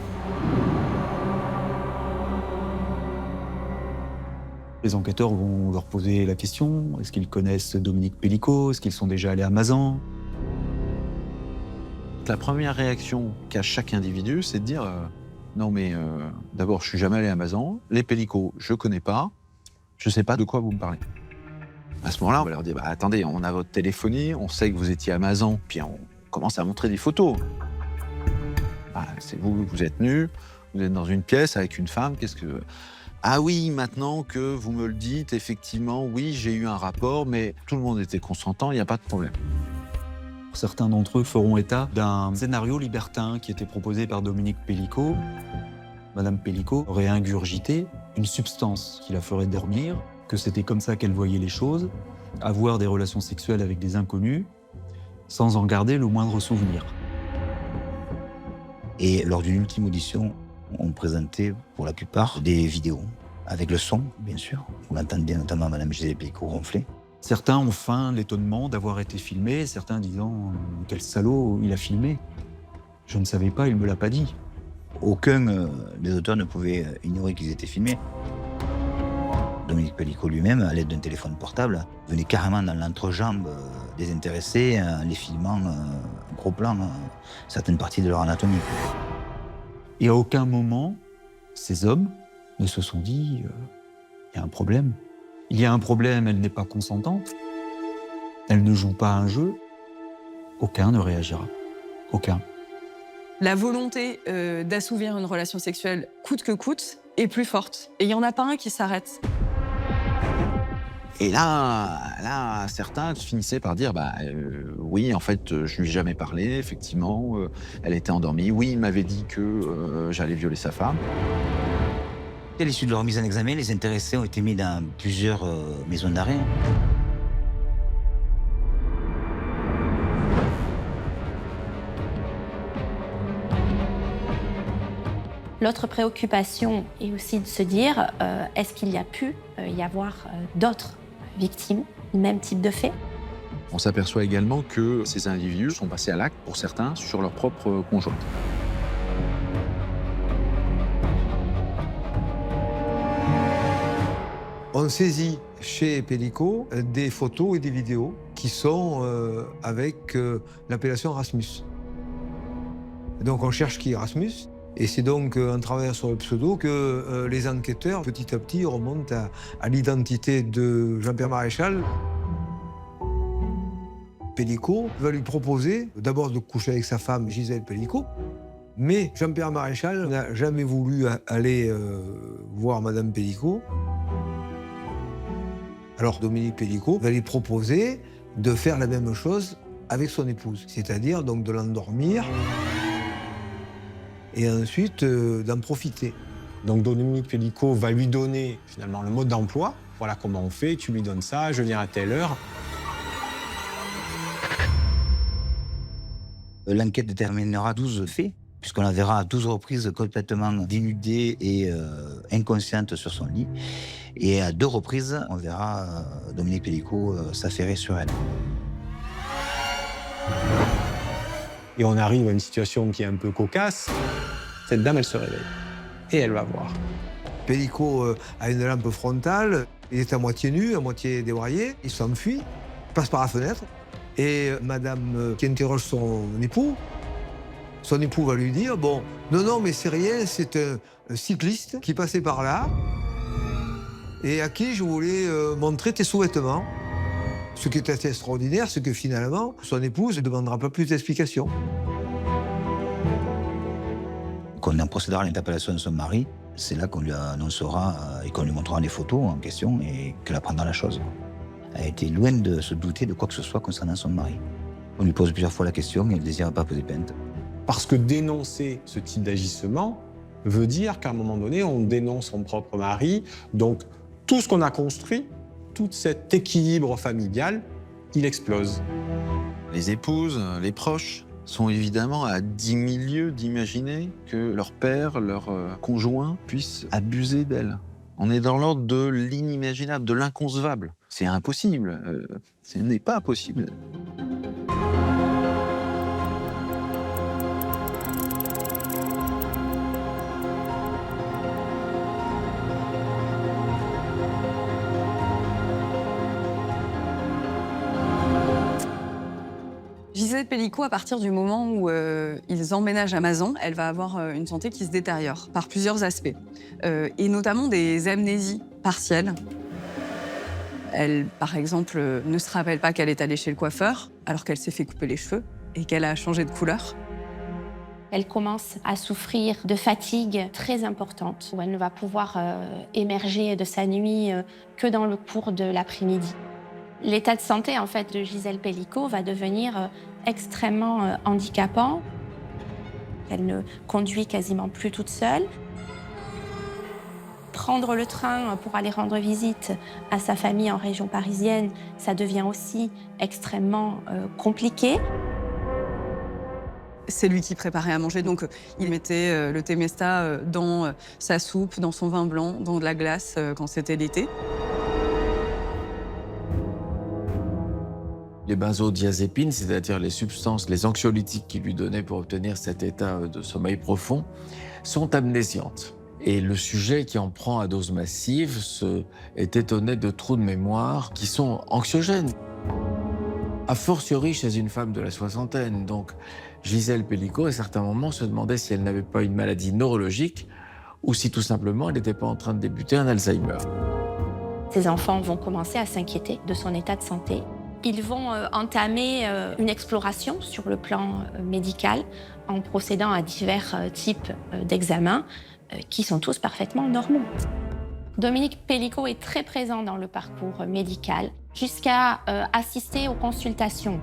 Les enquêteurs vont leur poser la question, est-ce qu'ils connaissent Dominique Pellicot? Est-ce qu'ils sont déjà allés à Mazan? La première réaction qu'a chaque individu, c'est de dire non mais d'abord je suis jamais allé à Mazan, les Pellicots je connais pas, je sais pas de quoi vous me parlez. À ce moment-là, on va leur dire attendez, on a votre téléphonie, on sait que vous étiez à Mazan, puis on commence à montrer des photos. C'est vous êtes nus, vous êtes dans une pièce avec une femme, qu'est-ce que... Ah oui, maintenant que vous me le dites, effectivement, oui, j'ai eu un rapport, mais tout le monde était consentant, il n'y a pas de problème. Certains d'entre eux feront état d'un scénario libertin qui était proposé par Dominique Pellicot. Madame Pellicot aurait ingurgité une substance qui la ferait dormir, que c'était comme ça qu'elle voyait les choses, avoir des relations sexuelles avec des inconnus, sans en garder le moindre souvenir. Et lors d'une ultime audition, on présentait pour la plupart des vidéos, avec le son, bien sûr. Vous l'entendez notamment Madame Gisèle Pellicot ronfler. Certains ont feint l'étonnement d'avoir été filmés, certains disant « quel salaud, il a filmé ». Je ne savais pas, il ne me l'a pas dit. Aucun des auteurs ne pouvait ignorer qu'ils étaient filmés. Dominique Pellicot lui-même, à l'aide d'un téléphone portable, venait carrément dans l'entrejambe des intéressés, en les filmant en gros plan, certaines parties de leur anatomie. Et à aucun moment, ces hommes ne se sont dit il y a un problème. Il y a un problème, elle n'est pas consentante. Elle ne joue pas un jeu. Aucun ne réagira. Aucun. La volonté d'assouvir une relation sexuelle coûte que coûte est plus forte. Et il n'y en a pas un qui s'arrête. Et là, certains finissaient par dire oui, en fait, je lui ai jamais parlé, effectivement, elle était endormie. Oui, il m'avait dit que j'allais violer sa femme. À l'issue de leur mise en examen, les intéressés ont été mis dans plusieurs maisons d'arrêt. L'autre préoccupation est aussi de se dire est-ce qu'il y a pu y avoir d'autres victimes du même type de fait? On s'aperçoit également que ces individus sont passés à l'acte, pour certains, sur leur propre conjointe. On saisit chez Pellicot des photos et des vidéos qui sont avec l'appellation Rasmus. Donc on cherche qui est Rasmus. Et c'est donc en travaillant sur le pseudo que les enquêteurs, petit à petit, remontent à l'identité de Jean-Pierre Maréchal. Pellicot va lui proposer d'abord de coucher avec sa femme Gisèle Pellicot, mais Jean-Pierre Maréchal n'a jamais voulu aller voir Madame Pellicot. Alors Dominique Pellicot va lui proposer de faire la même chose avec son épouse, c'est-à-dire donc de l'endormir et ensuite d'en profiter. Donc Dominique Pellicot va lui donner finalement le mode d'emploi. Voilà comment on fait, tu lui donnes ça, je viens à telle heure. L'enquête déterminera 12 faits, puisqu'on la verra à 12 reprises complètement dénudée et inconsciente sur son lit. Et à 2 reprises, on verra Dominique Pellicot s'affairer sur elle. Et on arrive à une situation qui est un peu cocasse. Cette dame, elle se réveille. Et elle va voir. Pellico a une lampe frontale, il est à moitié nu, à moitié débraillé, il s'enfuit, passe par la fenêtre, et madame qui interroge son époux va lui dire, bon, non, mais c'est rien, c'est un cycliste qui passait par là, et à qui je voulais montrer tes sous-vêtements. Ce qui est assez extraordinaire, c'est que finalement, son épouse ne demandera pas plus d'explications. Quand on procédera à l'interpellation de son mari, c'est là qu'on lui annoncera et qu'on lui montrera les photos en question et qu'elle apprendra la chose. Elle a été loin de se douter de quoi que ce soit concernant son mari. On lui pose plusieurs fois la question et elle ne désire pas poser plainte. Parce que dénoncer ce type d'agissement veut dire qu'à un moment donné, on dénonce son propre mari. Donc, tout ce qu'on a construit, tout cet équilibre familial, il explose. Les épouses, les proches sont évidemment à 10 000 lieues d'imaginer que leur père, leur conjoint puisse abuser d'elle. On est dans l'ordre de l'inimaginable, de l'inconcevable. C'est impossible. Ce n'est pas possible. Gisèle Pellico, à partir du moment où ils emménagent à Mazan, elle va avoir une santé qui se détériore par plusieurs aspects, et notamment des amnésies partielles. Elle, par exemple, ne se rappelle pas qu'elle est allée chez le coiffeur alors qu'elle s'est fait couper les cheveux et qu'elle a changé de couleur. Elle commence à souffrir de fatigue très importante, où elle ne va pouvoir émerger de sa nuit que dans le cours de l'après-midi. L'état de santé en fait, de Gisèle Pellico va devenir extrêmement handicapant. Elle ne conduit quasiment plus toute seule. Prendre le train pour aller rendre visite à sa famille en région parisienne, ça devient aussi extrêmement compliqué. C'est lui qui préparait à manger, donc il mettait le Temesta dans sa soupe, dans son vin blanc, dans de la glace quand c'était l'été. Les benzodiazépines, c'est-à-dire les substances, les anxiolytiques qu'il lui donnait pour obtenir cet état de sommeil profond, sont amnésiantes. Et le sujet qui en prend à dose massive est étonné de trous de mémoire qui sont anxiogènes. A fortiori chez une femme de la soixantaine. Donc Gisèle Pellico, à certains moments, se demandait si elle n'avait pas une maladie neurologique ou si tout simplement elle n'était pas en train de débuter un Alzheimer. Ses enfants vont commencer à s'inquiéter de son état de santé. Ils vont entamer une exploration sur le plan médical en procédant à divers types d'examens qui sont tous parfaitement normaux. Dominique Pellico est très présent dans le parcours médical jusqu'à assister aux consultations.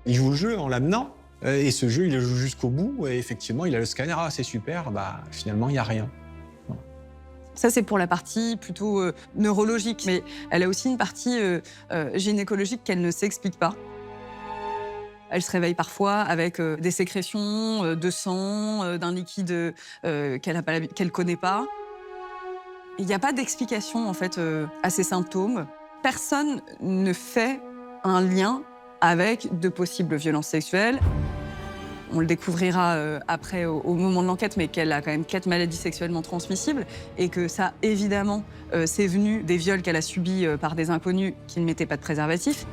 Il joue le jeu en l'amenant et ce jeu, il le joue jusqu'au bout et effectivement, il a le scanner, ah c'est super, bah finalement, il n'y a rien. Ça, c'est pour la partie plutôt neurologique, mais elle a aussi une partie gynécologique qu'elle ne s'explique pas. Elle se réveille parfois avec des sécrétions de sang, d'un liquide qu'elle ne connaît pas. Il n'y a pas d'explication en fait à ces symptômes. Personne ne fait un lien avec de possibles violences sexuelles. On le découvrira après au moment de l'enquête, mais qu'elle a quand même 4 maladies sexuellement transmissibles et que ça, évidemment, c'est venu des viols qu'elle a subis par des inconnus qui ne mettaient pas de préservatif.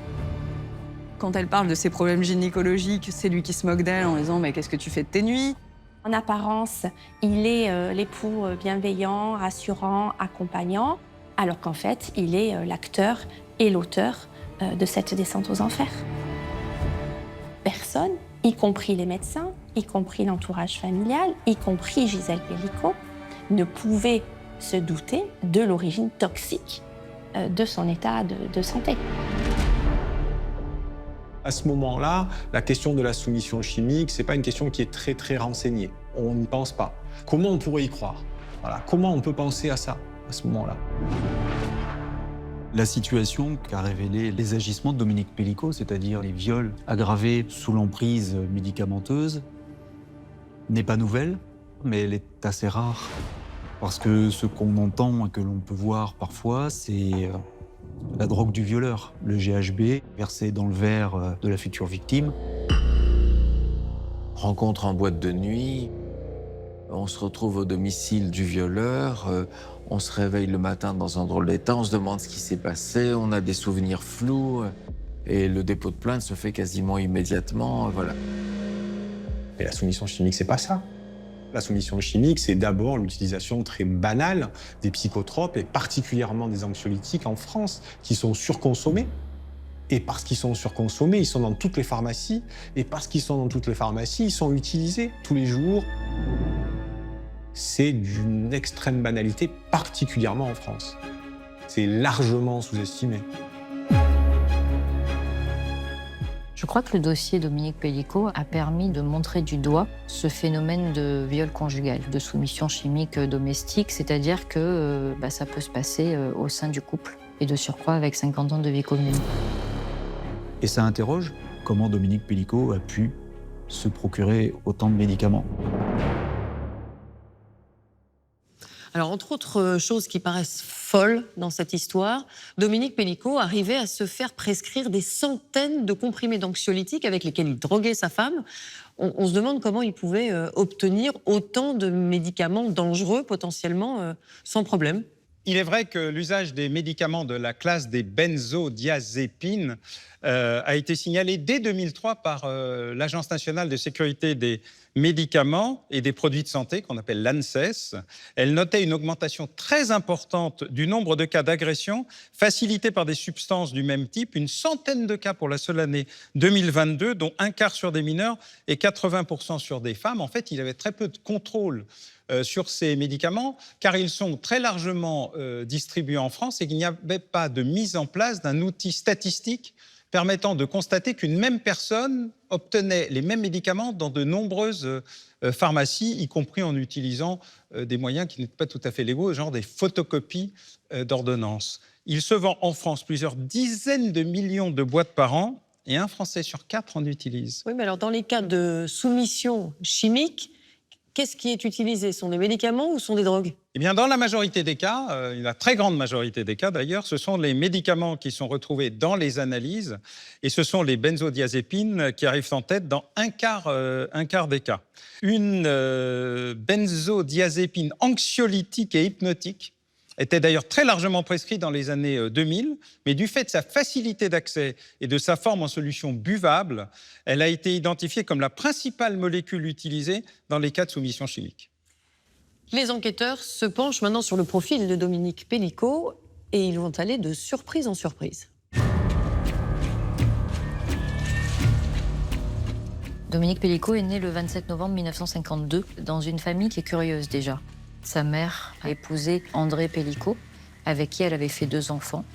Quand elle parle de ses problèmes gynécologiques, c'est lui qui se moque d'elle en disant « mais qu'est-ce que tu fais de tes nuits ?» En apparence, il est l'époux bienveillant, rassurant, accompagnant, alors qu'en fait, il est l'acteur et l'auteur de cette descente aux enfers. Personne, y compris les médecins, y compris l'entourage familial, y compris Gisèle Pellico, ne pouvait se douter de l'origine toxique de son état de santé. À ce moment-là, la question de la soumission chimique, c'est pas une question qui est très renseignée. On n'y pense pas. Comment on pourrait y croire? Voilà. Comment on peut penser à ça, à ce moment-là? La situation qu'a révélé les agissements de Dominique Pellico, c'est-à-dire les viols aggravés sous l'emprise médicamenteuse, n'est pas nouvelle, mais elle est assez rare. Parce que ce qu'on entend et que l'on peut voir parfois, c'est la drogue du violeur, le GHB versé dans le verre de la future victime. rencontre en boîte de nuit. On se retrouve au domicile du violeur. On se réveille le matin dans un drôle d'état. On se demande ce qui s'est passé. On a des souvenirs flous. Et le dépôt de plainte se fait quasiment immédiatement. Voilà. Et la soumission chimique, c'est pas ça. La soumission chimique, c'est d'abord l'utilisation très banale des psychotropes et particulièrement des anxiolytiques en France qui sont surconsommés. Et parce qu'ils sont surconsommés, ils sont dans toutes les pharmacies. Et parce qu'ils sont dans toutes les pharmacies, ils sont utilisés tous les jours. C'est d'une extrême banalité, particulièrement en France. C'est largement sous-estimé. Je crois que le dossier Dominique Pellicot a permis de montrer du doigt ce phénomène de viol conjugal, de soumission chimique domestique, c'est-à-dire que ça peut se passer au sein du couple et de surcroît avec 50 ans de vie commune. Et ça interroge comment Dominique Pellicot a pu se procurer autant de médicaments. Alors, entre autres choses qui paraissent folles dans cette histoire, Dominique Pellicot arrivait à se faire prescrire des centaines de comprimés d'anxiolytiques avec lesquels il droguait sa femme. On se demande comment il pouvait obtenir autant de médicaments dangereux, potentiellement, sans problème. Il est vrai que l'usage des médicaments de la classe des benzodiazépines a été signalé dès 2003 par l'Agence nationale de sécurité des médicaments et des produits de santé, qu'on appelle l'ANSES. Elle notait une augmentation très importante du nombre de cas d'agression facilités par des substances du même type, une centaine de cas pour la seule année 2022, dont un quart sur des mineurs et 80% sur des femmes. En fait, il avait très peu de contrôle sur ces médicaments, car ils sont très largement distribués en France et qu'il n'y avait pas de mise en place d'un outil statistique permettant de constater qu'une même personne obtenait les mêmes médicaments dans de nombreuses pharmacies, y compris en utilisant des moyens qui n'étaient pas tout à fait légaux, genre des photocopies d'ordonnances. Il se vend en France plusieurs dizaines de millions de boîtes par an et un Français sur 4 en utilise. Oui, mais alors dans les cas de soumission chimique, qu'est-ce qui est utilisé? Sont des médicaments ou sont des drogues? Eh bien, dans la majorité des cas, la très grande majorité des cas d'ailleurs, ce sont les médicaments qui sont retrouvés dans les analyses et ce sont les benzodiazépines qui arrivent en tête dans un quart des cas. Une benzodiazépine anxiolytique et hypnotique était d'ailleurs très largement prescrite dans les années 2000, mais du fait de sa facilité d'accès et de sa forme en solution buvable, elle a été identifiée comme la principale molécule utilisée dans les cas de soumission chimique. Les enquêteurs se penchent maintenant sur le profil de Dominique Pellicot et ils vont aller de surprise en surprise. Dominique Pellicot est né le 27 novembre 1952 dans une famille qui est curieuse déjà. Sa mère a épousé André Pellicot, avec qui elle avait fait 2 enfants.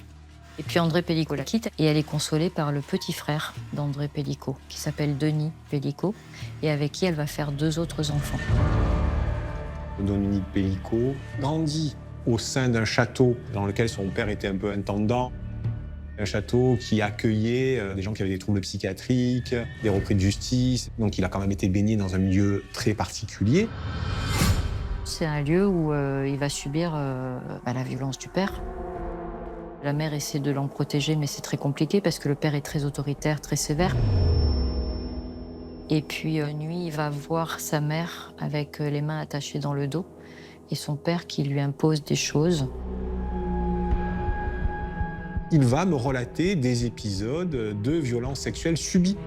Et puis André Pellicot la quitte et elle est consolée par le petit frère d'André Pellicot, qui s'appelle Denis Pellicot, et avec qui elle va faire 2 autres enfants. Dominique Pellicot grandit au sein d'un château dans lequel son père était un peu intendant. Un château qui accueillait des gens qui avaient des troubles psychiatriques, des repris de justice. Donc il a quand même été baigné dans un milieu très particulier. C'est un lieu où il va subir la violence du père. La mère essaie de l'en protéger, mais c'est très compliqué parce que le père est très autoritaire, très sévère. Et puis, une nuit, il va voir sa mère avec les mains attachées dans le dos et son père qui lui impose des choses. Il va me relater des épisodes de violences sexuelles subies.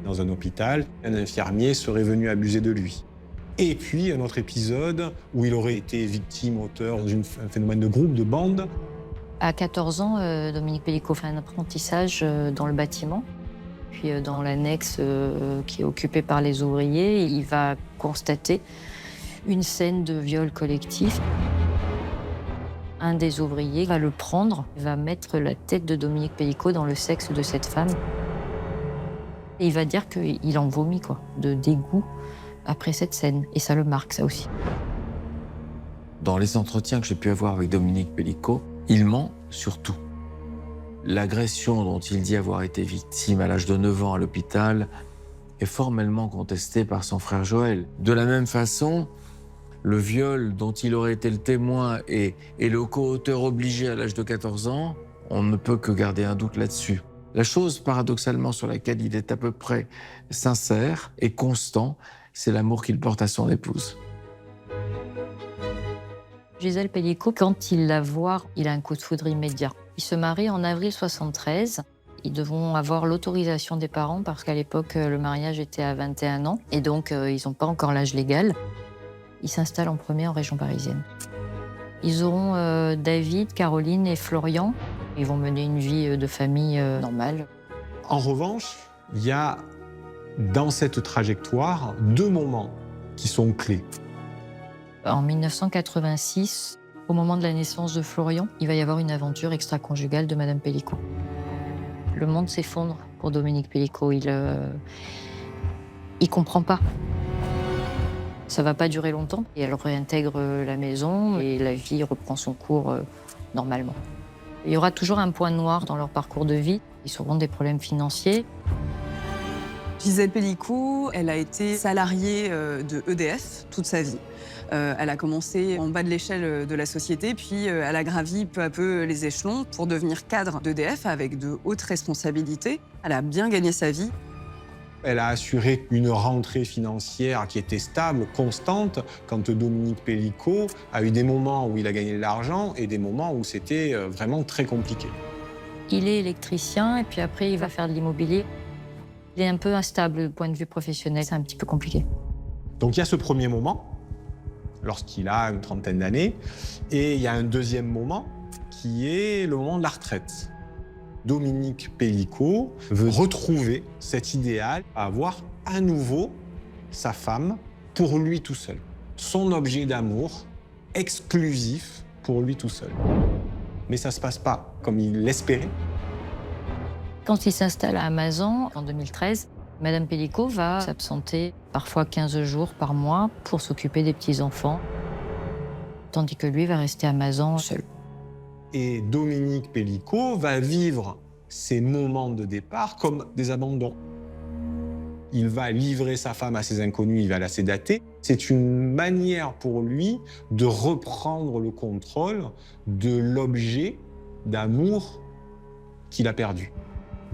Dans un hôpital, un infirmier serait venu abuser de lui. Et puis, un autre épisode où il aurait été victime, auteur d'un phénomène de groupe, de bande. À 14 ans, Dominique Pellicot fait un apprentissage dans le bâtiment. Puis dans l'annexe qui est occupée par les ouvriers, il va constater une scène de viol collectif. Un des ouvriers va le prendre, va mettre la tête de Dominique Pellicot dans le sexe de cette femme. Et il va dire qu'il en vomit, quoi, de dégoût après cette scène. Et ça le marque, ça aussi. Dans les entretiens que j'ai pu avoir avec Dominique Pellicot, il ment sur tout. L'agression dont il dit avoir été victime à l'âge de 9 ans à l'hôpital est formellement contestée par son frère Joël. De la même façon, le viol dont il aurait été le témoin et le co-auteur obligé à l'âge de 14 ans, on ne peut que garder un doute là-dessus. La chose, paradoxalement, sur laquelle il est à peu près sincère et constant, c'est l'amour qu'il porte à son épouse. Gisèle Pellicot, quand il la voit, il a un coup de foudre immédiat. Ils se marient en avril 73. Ils devront avoir l'autorisation des parents parce qu'à l'époque, le mariage était à 21 ans. Et donc, ils n'ont pas encore l'âge légal. Ils s'installent en premier en région parisienne. Ils auront David, Caroline et Florian. Ils vont mener une vie de famille normale. En revanche, il y a dans cette trajectoire 2 moments qui sont clés. En 1986, au moment de la naissance de Florian, il va y avoir une aventure extra-conjugale de Madame Pellicot. Le monde s'effondre pour Dominique Pellicot. Il comprend pas. Ça va pas durer longtemps. Et elle réintègre la maison et la vie reprend son cours normalement. Il y aura toujours un point noir dans leur parcours de vie. Ils auront des problèmes financiers. Gisèle Pellicot, elle a été salariée de EDF toute sa vie. Elle a commencé en bas de l'échelle de la société, puis elle a gravi peu à peu les échelons pour devenir cadre d'EDF avec de hautes responsabilités. Elle a bien gagné sa vie. Elle a assuré une rentrée financière qui était stable, constante, quand Dominique Pellicot a eu des moments où il a gagné de l'argent et des moments où c'était vraiment très compliqué. Il est électricien et puis après il va faire de l'immobilier. Il est un peu instable du point de vue professionnel, c'est un petit peu compliqué. Donc il y a ce premier moment, lorsqu'il a une trentaine d'années, et il y a un deuxième moment qui est le moment de la retraite. Dominique Pellicot veut retrouver cet idéal, avoir à nouveau sa femme pour lui tout seul. Son objet d'amour exclusif pour lui tout seul. Mais ça ne se passe pas comme il l'espérait. Quand il s'installe à Amazon en 2013, Madame Pellicot va s'absenter parfois 15 jours par mois pour s'occuper des petits-enfants, tandis que lui va rester à Amazon seul. Et Dominique Pellicot va vivre ces moments de départ comme des abandons. Il va livrer sa femme à ses inconnus, il va la sédater. C'est une manière pour lui de reprendre le contrôle de l'objet d'amour qu'il a perdu.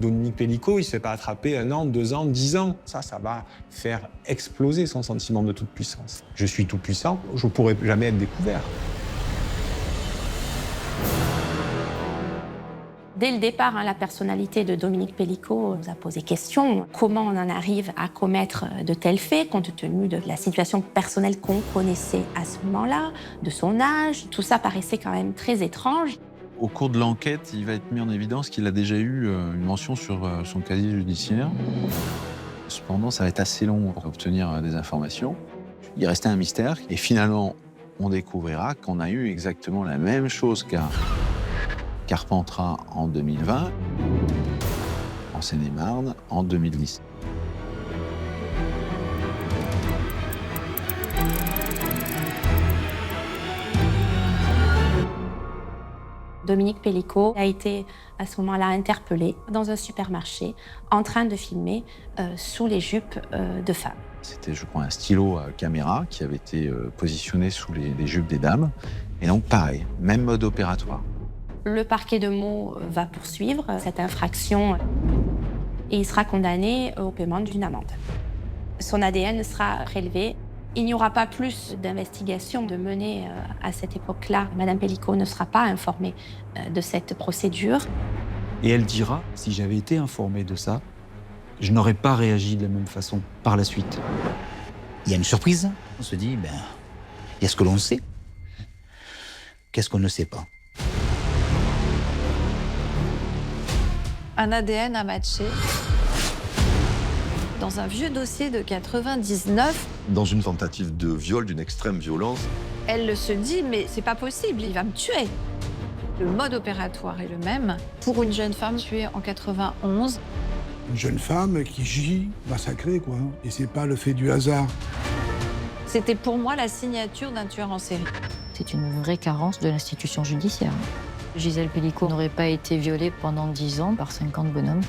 Dominique Pellicot, il ne se fait pas attraper 1 an, 2 ans, 10 ans. Ça va faire exploser son sentiment de toute puissance. Je suis tout puissant, je ne pourrai jamais être découvert. Dès le départ, la personnalité de Dominique Pellicot nous a posé question. Comment on en arrive à commettre de tels faits, compte tenu de la situation personnelle qu'on connaissait à ce moment-là, de son âge. Tout ça paraissait quand même très étrange. Au cours de l'enquête, il va être mis en évidence qu'il a déjà eu une mention sur son casier judiciaire. Cependant, ça va être assez long pour obtenir des informations. Il restait un mystère et finalement, on découvrira qu'on a eu exactement la même chose qu'à Carpentras en 2020, en Seine-et-Marne en 2010. Dominique Pellicot a été à ce moment-là interpellé dans un supermarché en train de filmer sous les jupes de femmes. C'était, je crois, un stylo à caméra qui avait été positionné sous les jupes des dames. Et donc, pareil, même mode opératoire. Le parquet de Meaux va poursuivre cette infraction et il sera condamné au paiement d'une amende. Son ADN sera prélevé. Il n'y aura pas plus d'investigation de mener à cette époque-là. Madame Pellicot ne sera pas informée de cette procédure. Et elle dira, si j'avais été informée de ça, je n'aurais pas réagi de la même façon par la suite. Il y a une surprise. On se dit, il y a ce que l'on sait. Qu'est-ce qu'on ne sait pas? Un ADN a matché dans un vieux dossier de 99. Dans une tentative de viol d'une extrême violence. Elle se dit, mais c'est pas possible, il va me tuer. Le mode opératoire est le même pour une jeune femme tuée en 91. Une jeune femme qui gît massacrée, quoi. Et c'est pas le fait du hasard. C'était pour moi la signature d'un tueur en série. C'est une vraie carence de l'institution judiciaire. Gisèle Pellicot n'aurait pas été violée pendant 10 ans par 50 bonhommes.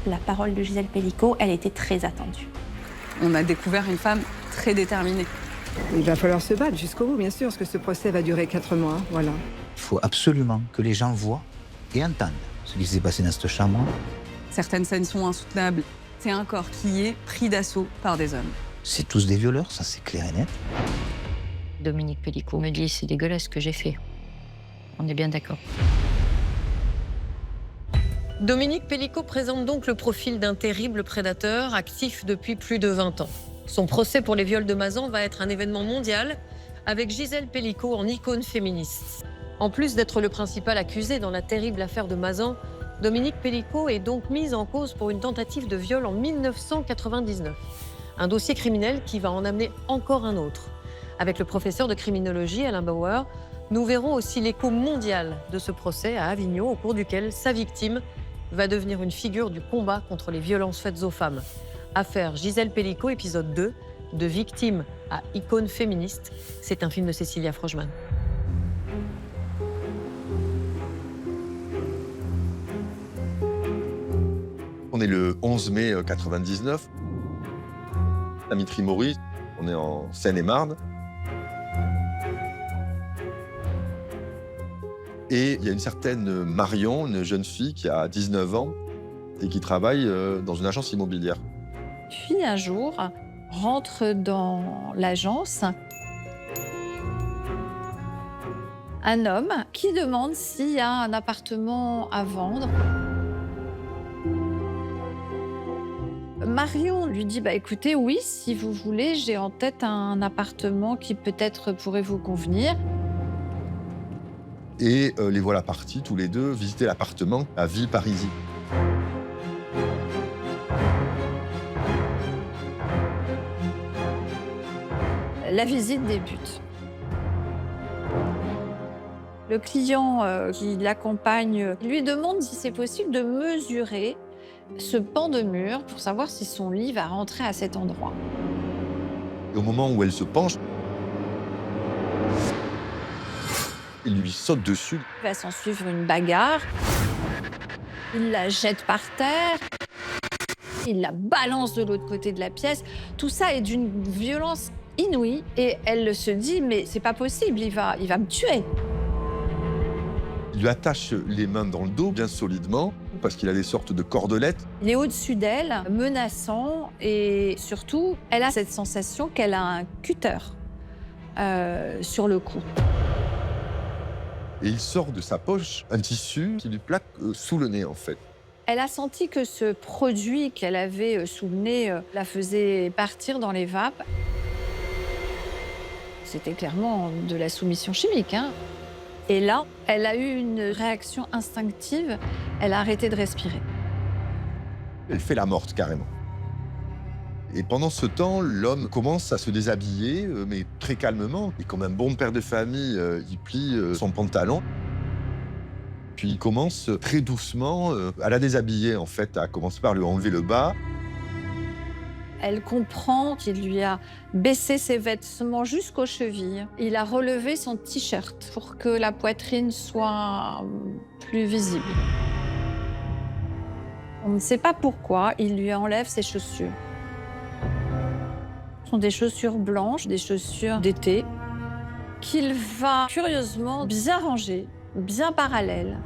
La parole de Gisèle Pellicot, elle était très attendue. On a découvert une femme très déterminée. Il va falloir se battre jusqu'au bout, bien sûr, parce que ce procès va durer 4 mois. Voilà. Il faut absolument que les gens voient et entendent ce qui s'est passé dans cette chambre. Certaines scènes sont insoutenables. C'est un corps qui est pris d'assaut par des hommes. C'est tous des violeurs, ça c'est clair et net. Dominique Pellicot me dit c'est dégueulasse ce que j'ai fait. On est bien d'accord. Dominique Pellicot présente donc le profil d'un terrible prédateur actif depuis plus de 20 ans. Son procès pour les viols de Mazan va être un événement mondial avec Gisèle Pellicot en icône féministe. En plus d'être le principal accusé dans la terrible affaire de Mazan, Dominique Pellicot est donc mise en cause pour une tentative de viol en 1999. Un dossier criminel qui va en amener encore un autre. Avec le professeur de criminologie Alain Bauer, nous verrons aussi l'écho mondial de ce procès à Avignon, au cours duquel sa victime va devenir une figure du combat contre les violences faites aux femmes. Affaire Gisèle Pellicot, épisode 2, de victime à icône féministe. C'est un film de Cécilia Frogeman. On est le 11 mai 99. À Mitry-Mory, on est en Seine-et-Marne. Et il y a une certaine Marion, une jeune fille qui a 19 ans et qui travaille dans une agence immobilière. Puis un jour, rentre dans l'agence un homme qui demande s'il y a un appartement à vendre. Marion lui dit écoutez, oui, si vous voulez, j'ai en tête un appartement qui peut-être pourrait vous convenir. Et les voilà partis tous les deux visiter l'appartement à Villeparisis. La visite débute. Le client qui l'accompagne lui demande si c'est possible de mesurer ce pan de mur pour savoir si son lit va rentrer à cet endroit. Et au moment où elle se penche, il lui saute dessus. Il va s'en suivre une bagarre. Il la jette par terre. Il la balance de l'autre côté de la pièce. Tout ça est d'une violence inouïe. Et elle se dit, mais c'est pas possible, il va me tuer. Il lui attache les mains dans le dos bien solidement parce qu'il a des sortes de cordelettes. Il est au-dessus d'elle, menaçant. Et surtout, elle a cette sensation qu'elle a un cutter sur le cou. Et il sort de sa poche un tissu qui lui plaque sous le nez, en fait. Elle a senti que ce produit qu'elle avait sous le nez la faisait partir dans les vapes. C'était clairement de la soumission chimique, hein. Et là, elle a eu une réaction instinctive. Elle a arrêté de respirer. Elle fait la morte, carrément. Et pendant ce temps, l'homme commence à se déshabiller, mais très calmement. Et comme un bon père de famille, il plie son pantalon. Puis il commence très doucement à la déshabiller, en fait, à commencer par lui enlever le bas. Elle comprend qu'il lui a baissé ses vêtements jusqu'aux chevilles. Il a relevé son t-shirt pour que la poitrine soit plus visible. On ne sait pas pourquoi, il lui enlève ses chaussures. Ce sont des chaussures blanches, des chaussures d'été, qu'il va curieusement bien ranger, bien parallèles.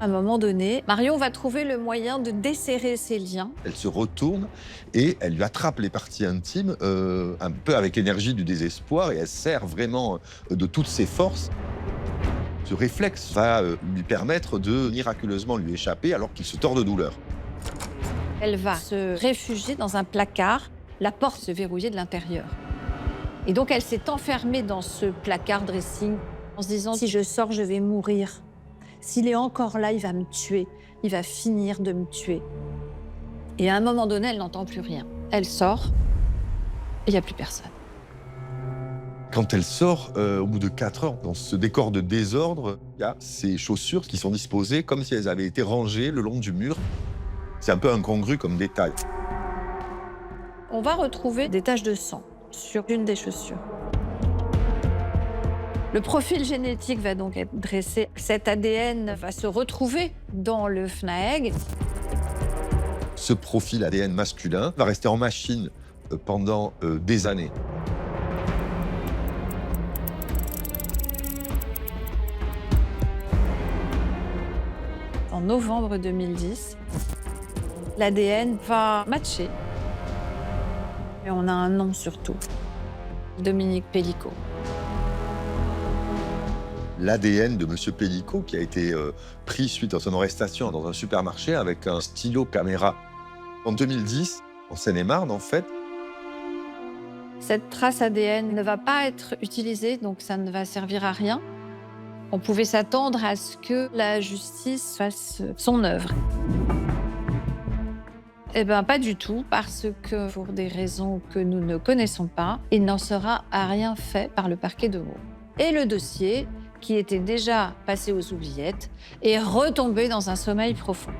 À un moment donné, Marion va trouver le moyen de desserrer ses liens. Elle se retourne et elle lui attrape les parties intimes, un peu avec l'énergie du désespoir, et elle serre vraiment de toutes ses forces. Ce réflexe va lui permettre de miraculeusement lui échapper alors qu'il se tord de douleur. Elle va se réfugier dans un placard, la porte se verrouillait de l'intérieur. Et donc elle s'est enfermée dans ce placard dressing en se disant « si je sors, je vais mourir ». S'il est encore là, il va me tuer. Il va finir de me tuer. Et à un moment donné, elle n'entend plus rien. Elle sort et il n'y a plus personne. Quand elle sort, au bout de 4 heures, dans ce décor de désordre, il y a ses chaussures qui sont disposées comme si elles avaient été rangées le long du mur. C'est un peu incongru comme détail. On va retrouver des taches de sang sur une des chaussures. Le profil génétique va donc être dressé. Cet ADN va se retrouver dans le FNAEG. Ce profil ADN masculin va rester en machine pendant des années. en novembre 2010. L'ADN va matcher. Et on a un nom surtout, Dominique Pellicot. L'ADN de M. Pellicot qui a été pris suite à son arrestation dans un supermarché avec un stylo caméra. En 2010, en Seine-et-Marne, en fait, cette trace ADN ne va pas être utilisée, donc ça ne va servir à rien. On pouvait s'attendre à ce que la justice fasse son œuvre. Eh bien, pas du tout, parce que pour des raisons que nous ne connaissons pas, il n'en sera à rien fait par le parquet de Meaux. Et le dossier, qui était déjà passé aux oubliettes, est retombé dans un sommeil profond.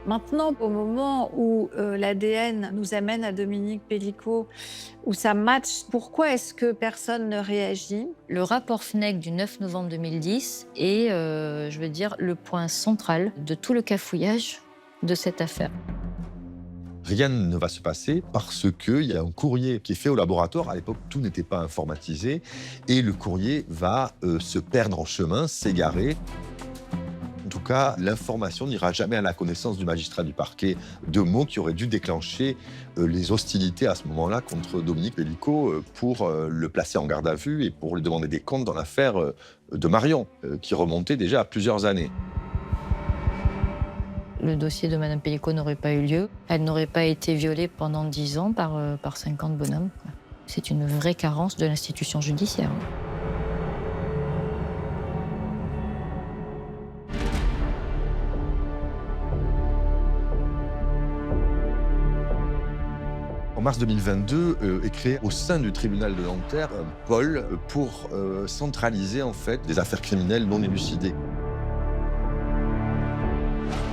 Maintenant, au moment où l'ADN nous amène à Dominique Pellicot, où ça match, pourquoi est-ce que personne ne réagit? Le rapport FNEC du 9 novembre 2010 est, je veux dire, le point central de tout le cafouillage de cette affaire. rien ne va se passer parce qu'il y a un courrier qui est fait au laboratoire. À l'époque, tout n'était pas informatisé. Et le courrier va se perdre en chemin, s'égarer. En tout cas, l'information n'ira jamais à la connaissance du magistrat du parquet de Meaux qui aurait dû déclencher les hostilités à ce moment-là contre Dominique Pellicot pour le placer en garde à vue et pour lui demander des comptes dans l'affaire de Marion, qui remontait déjà à plusieurs années. Le dossier de Mme Pellicot n'aurait pas eu lieu. Elle n'aurait pas été violée pendant 10 ans par 50 bonhommes. C'est une vraie carence de l'institution judiciaire. En mars 2022, est créé au sein du tribunal de Nanterre un pôle pour centraliser en fait des affaires criminelles non élucidées.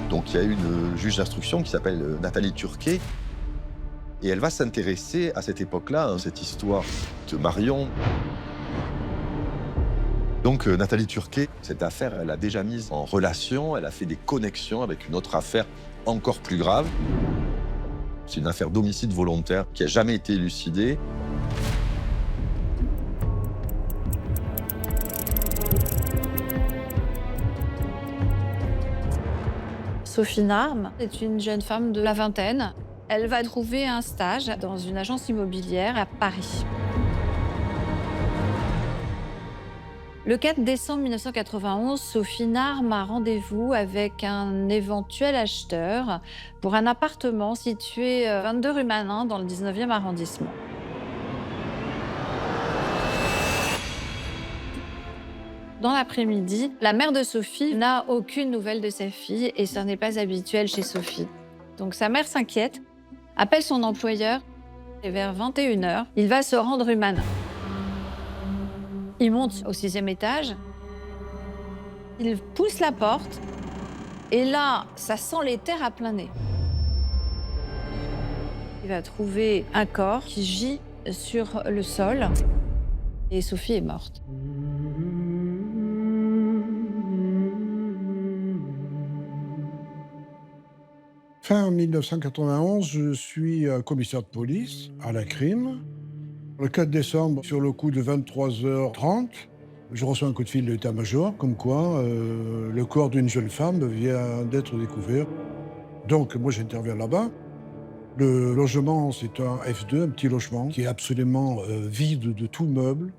Donc il y a une juge d'instruction qui s'appelle Nathalie Turquet et elle va s'intéresser à cette époque-là, à cette histoire de Marion. Donc Nathalie Turquet, cette affaire, elle a déjà mise en relation, elle a fait des connexions avec une autre affaire encore plus grave. C'est une affaire d'homicide volontaire qui n'a jamais été élucidée. Sophie Narme est une jeune femme de la vingtaine. Elle va trouver un stage dans une agence immobilière à Paris. Le 4 décembre 1991, Sophie Narme a rendez-vous avec un éventuel acheteur pour un appartement situé 22 rue Manin dans le 19e arrondissement. Dans l'après-midi, la mère de Sophie n'a aucune nouvelle de sa fille et ce n'est pas habituel chez Sophie. Donc sa mère s'inquiète, appelle son employeur et vers 21h, il va se rendre rue Manin. Il monte au 6e étage, il pousse la porte et là, ça sent les terres à plein nez. Il va trouver un corps qui gît sur le sol et Sophie est morte. Fin 1991, je suis commissaire de police à la crime. Le 4 décembre, sur le coup de 23h30, je reçois un coup de fil de l'état-major, comme quoi le corps d'une jeune femme vient d'être découvert. Donc moi j'interviens là-bas. Le logement, c'est un F2, un petit logement, qui est absolument vide de tout meuble.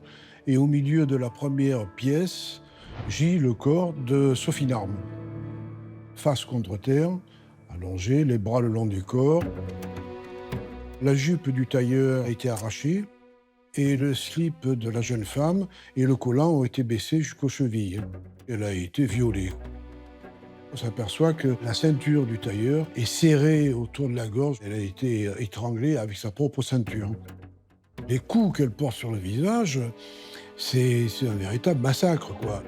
Et au milieu de la première pièce, gît le corps de Sophie Narme. Face contre terre, allongée, les bras le long du corps. La jupe du tailleur a été arrachée. Et le slip de la jeune femme et le collant ont été baissés jusqu'aux chevilles. Elle a été violée. On s'aperçoit que la ceinture du tailleur est serrée autour de la gorge. Elle a été étranglée avec sa propre ceinture. Les coups qu'elle porte sur le visage, c'est un véritable massacre, quoi.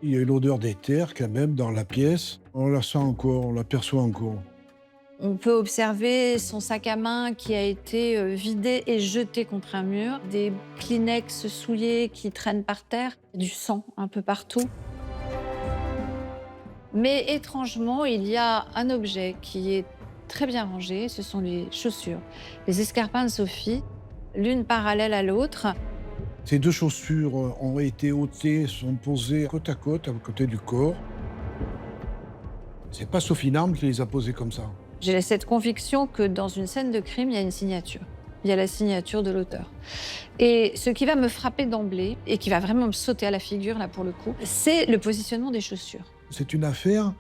Il y a une odeur d'éther quand même dans la pièce. On la sent encore, on l'aperçoit encore. On peut observer son sac à main qui a été vidé et jeté contre un mur, des Kleenex souillés qui traînent par terre, du sang un peu partout. Mais étrangement, il y a un objet qui est très bien rangé, ce sont les chaussures. Les escarpins de Sophie, l'une parallèle à l'autre. Ces 2 chaussures ont été ôtées, sont posées côte à côté du corps. C'est pas Sophie Narme qui les a posées comme ça. J'ai cette conviction que dans une scène de crime, il y a une signature. Il y a la signature de l'auteur. Et ce qui va me frapper d'emblée, et qui va vraiment me sauter à la figure, là, pour le coup, c'est le positionnement des chaussures. C'est une affaire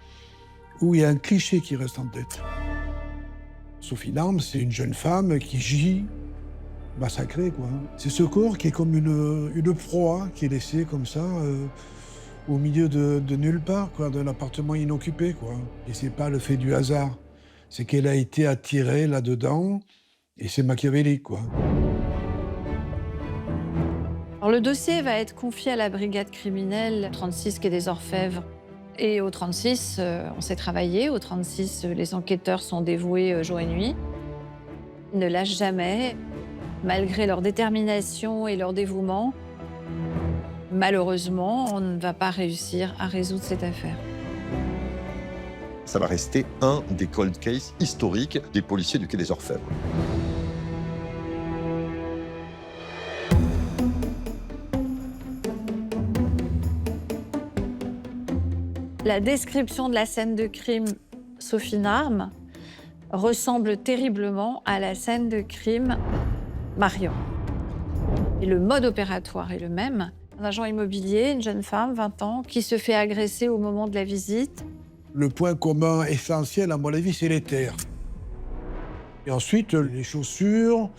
où il y a un cliché qui reste en tête. Sophie Narme, c'est une jeune femme qui gît massacrée, quoi. C'est ce corps qui est comme une proie qui est laissée comme ça, au milieu de nulle part, quoi, d'un appartement inoccupé, quoi. Et c'est pas le fait du hasard. C'est qu'elle a été attirée là-dedans, et c'est machiavélique, quoi. Alors, le dossier va être confié à la brigade criminelle 36 quai des Orfèvres. Et au 36, on s'est travaillé. Au 36, les enquêteurs sont dévoués jour et nuit. Ils ne lâchent jamais, malgré leur détermination et leur dévouement. Malheureusement, on ne va pas réussir à résoudre cette affaire. Ça va rester un des cold cases historiques des policiers du quai des Orfèvres. La description de la scène de crime Sophie Narme ressemble terriblement à la scène de crime Marion. Et le mode opératoire est le même. Un agent immobilier, une jeune femme, 20 ans, qui se fait agresser au moment de la visite. Le point commun essentiel, à mon avis, c'est les terres. Et ensuite, les chaussures,